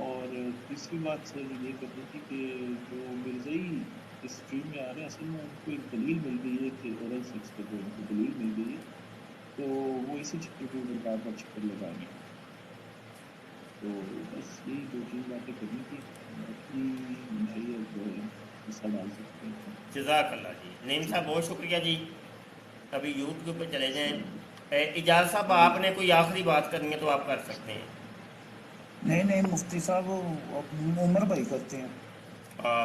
اور تیسری بات سر یہ کہتے تھی کہ جو مرزائی اس اسٹریم میں آ رہے ہیں اصل میں ان کو ایک دلیل مل گئی ہے کہ اورل سیکس پر جو ان کو دلیل مل گئی ہے، تو وہ اسی چکر کے اوپر بار بار چکر لگائیں گے۔ تو بس یہی 2-3 باتیں کرنی تھی، باقی حصہ ڈال سکتے ہیں۔ جزاک اللہ جی۔ نعیم صاحب بہت شکریہ جی۔ ابھی یوٹیوب پہ چلے جائیں۔ اجاز صاحب آپ نے کوئی آخری بات کرنی ہے تو آپ کر سکتے ہیں۔ نہیں مفتی صاحب عمر بھائی کرتے ہیں۔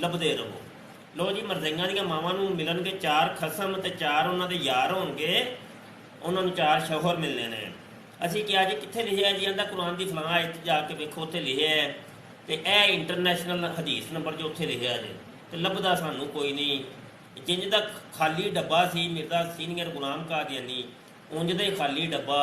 ਲੱਭਦੇ ਰਹੋ। ਲੋ ਜੀ ਮਰਜ਼ਈਆਂ ਦੀਆਂ ਮਾਵਾਂ ਨੂੰ ਮਿਲਣਗੇ 4 ਖਸਮ ਤੇ 4 ਉਹਨਾਂ ਦੇ ਯਾਰ ਹੋਣਗੇ, ਉਹਨਾਂ ਨੂੰ 4 ਸ਼ੌਹਰ ਮਿਲਣੇ ਨੇ। ਅਸੀਂ ਕਿਹਾ ਜੀ ਕਿੱਥੇ ਲਿਖਿਆ ਜੀ? ਆਂਦਾ ਕੁਰਾਨ ਦੀ ਫਲਾਂ ਆਇਤ ਜਾ ਕੇ ਵੇਖੋ ਉੱਥੇ ਲਿਖਿਆ ਹੈ, ਤੇ ਇਹ ਇੰਟਰਨੈਸ਼ਨਲ ਹਦੀਸ ਨੰਬਰ ਜੋ ਉੱਥੇ ਲਿਖਿਆ ਜੇ, ਤੇ ਲੱਭਦਾ ਸਾਨੂੰ ਕੋਈ ਨਹੀਂ। ਜਿੰਜ ਦਾ ਖਾਲੀ ਡੱਬਾ ਸੀ ਮਿਰਜ਼ਾ ਸੀਨੀਅਰ ਗੁਲਾਮ ਕਾਦੀਆਨੀ, ਉਂਝ ਦਾ ਹੀ ਖਾਲੀ ਡੱਬਾ,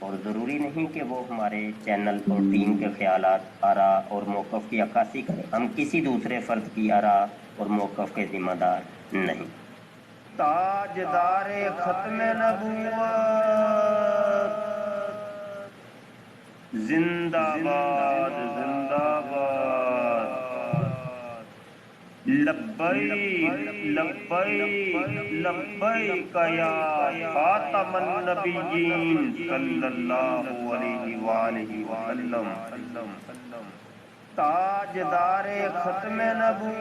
اور ضروری نہیں کہ وہ ہمارے چینل اور ٹیم کے خیالات، آراء اور موقف کی عکاسی کریں. ہم کسی دوسرے فرد کی آراء اور موقف کے ذمہ دار نہیں. تاجدار ختم نبوت زندہ باد زندہ باد. لبیک لبیک لبیک یا خاتم النبیین صلی اللہ علیہ وآلہ وسلم. تاجدار ختم نبوت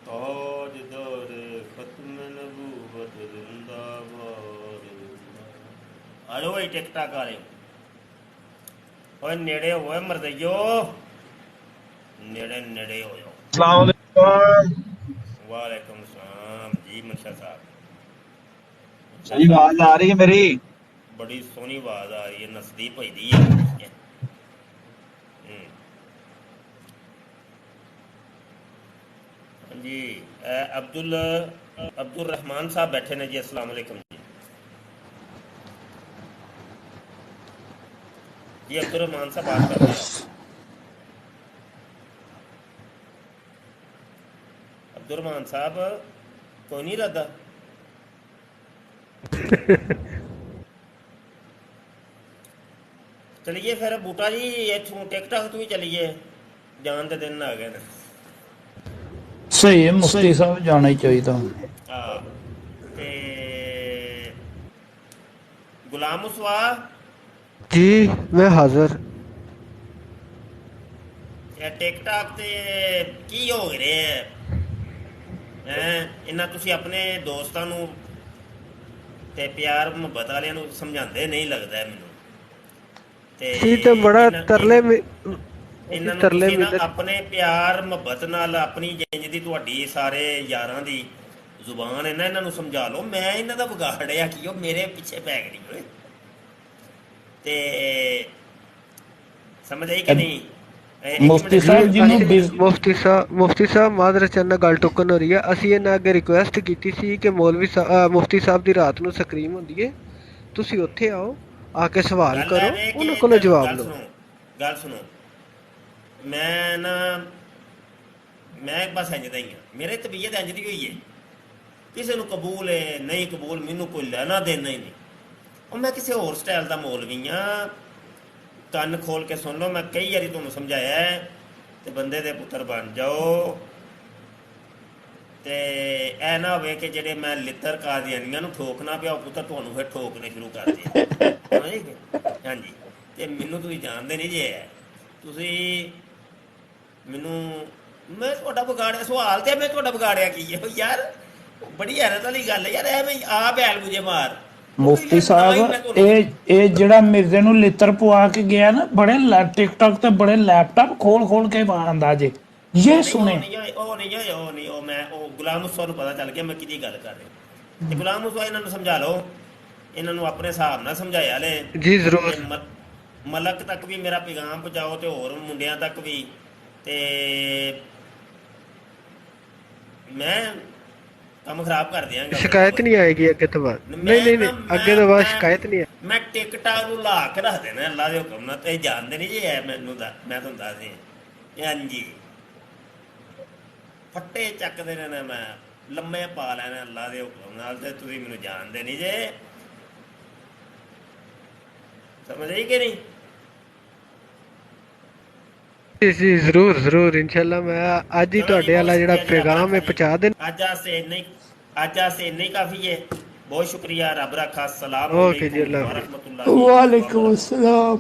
تاجدار ختم نبوت زندہ باد. آ جاؤ بھائی ٹک ٹاک والے، اوے نیڑے ہوئے مردیو، نیڑے نیڑے ہو جاؤ. السلام علیکم. وعلیکم السلام جی منشا صاحب. صحیح آواز آ رہی ہے میری؟ بڑی سونی آواز آ رہی ہے، نسدی پئی دی ہے. جی عبد الرحمان صاحب بیٹھے نے جی. السلام علیکم جی. جی عبد الرحمان صاحب بات کر رہے ہیں. عبد الرحمان صاحب کوئی نہیں رہتا. چلیے پھر بوٹا جی اتوں ٹک ٹاک تو ہی چلیے، جان دے دن آ گئے نا. صحیح ہے، مفتی صاحب جانا ہی چاہیے. غلام مسوا جی میں حاضر. ٹک ٹاک تے کی ہو رہے ہیں انہاں تسی اپنے دوستاں نو تے پیار محبت والے نو سمجھاندے نہیں لگتا ہے مینوں. تو بڑا ترلے اپنے پیار محبت نال اپنی جنج دی تہاڈی سارے یاراں دی زبان ہے نا، انہاں نو سمجھا لو. میں انہاں دا بگاڑیا کیوں، میرے پیچھے پی گئی ہوئے تے سمجھ آئی کہ نہیں. مفتی صاحب معذرت چاہنا گل ٹکن ہو رہی ہے. اسی انہاں اگے ریکویسٹ کیتی سی کہ مفتی صاحب دی رات نو سکریم ہوندی ہے، تسی اوتھے آؤ، آ کے سوال کرو، انہاں کولوں جواب لو. گل سنو، میں بس انج دا ہی ہاں، میرے طبیعت انج دی ہوئی ہے. کسی نو قبول ہے نہیں قبول، مینوں کوئی لینا دینا ہی نہیں. اور میں کسی اور سٹائل دا مولوی ہاں. کن کھول کے سن لو، میں کئی باری تمہیں سمجھایا ہے تے بندے دے پتر بن جاؤ. تے اے نہ ہوئے کہ جڑے میں لتر قادیانیاں نو ٹھوکنا پیا پتر تمہیں پھر ٹھوکنے شروع کر دیا. ہاں جی. تے مینوں تسی جانتے نہیں جی، تسی مینوں میں تہاڈا بگاڑیا سوال تے میں تہاڈا بگاڑیا کی ہے یار. بڑی حیرت والی گل ہے یار. ایویں آپ بیل مجھے مار. مفتی صاحب اے جڑا مرزے نو لتر پوا کے گیا نا، بڑے ٹک ٹاک تے بڑے لیپ ٹاپ کھول کھول کے آندا جے. یہ سنے میں غلام مسوا نو پتا چل گیا میں کدی گل کر رہا. غلام مسوا انہاں نو سمجھا لو، انہاں نو اپنے حساب نال سمجھایا لے جی ضرور. ملک تک بھی میرا پیغام پہنچاؤ تے اور منڈیاں تک بھی. تے میں کام خراب کر دیا گا. شکایت نہیں آئے گی اگے تو بعد. نہیں اگے تو بعد شکایت نہیں. میں ٹک ٹاک نو لا کے رکھ دینا اللہ دے حکم نال. تے جانتے نہیں جی ہے مینوں دا، میں تھانوں دس دیا. ہاں جی پھٹے چک دینے نے، میں لمے پا لینا اللہ دے حکم نال. تے تسی مینوں جانتے نہیں جے. سمجھ آئی کہ نہیں؟ جی ضرور ضرور انشاءاللہ. میں اج ہی تہاڈے والا جڑا پیغام ہے پہنچا دینا. اج واسطے اتنا ہی کافی ہے. بہت شکریہ. رب رکھا. السلام اوکے جی، علیکم اللہ ورحمۃ اللہ. وعلیکم السلام.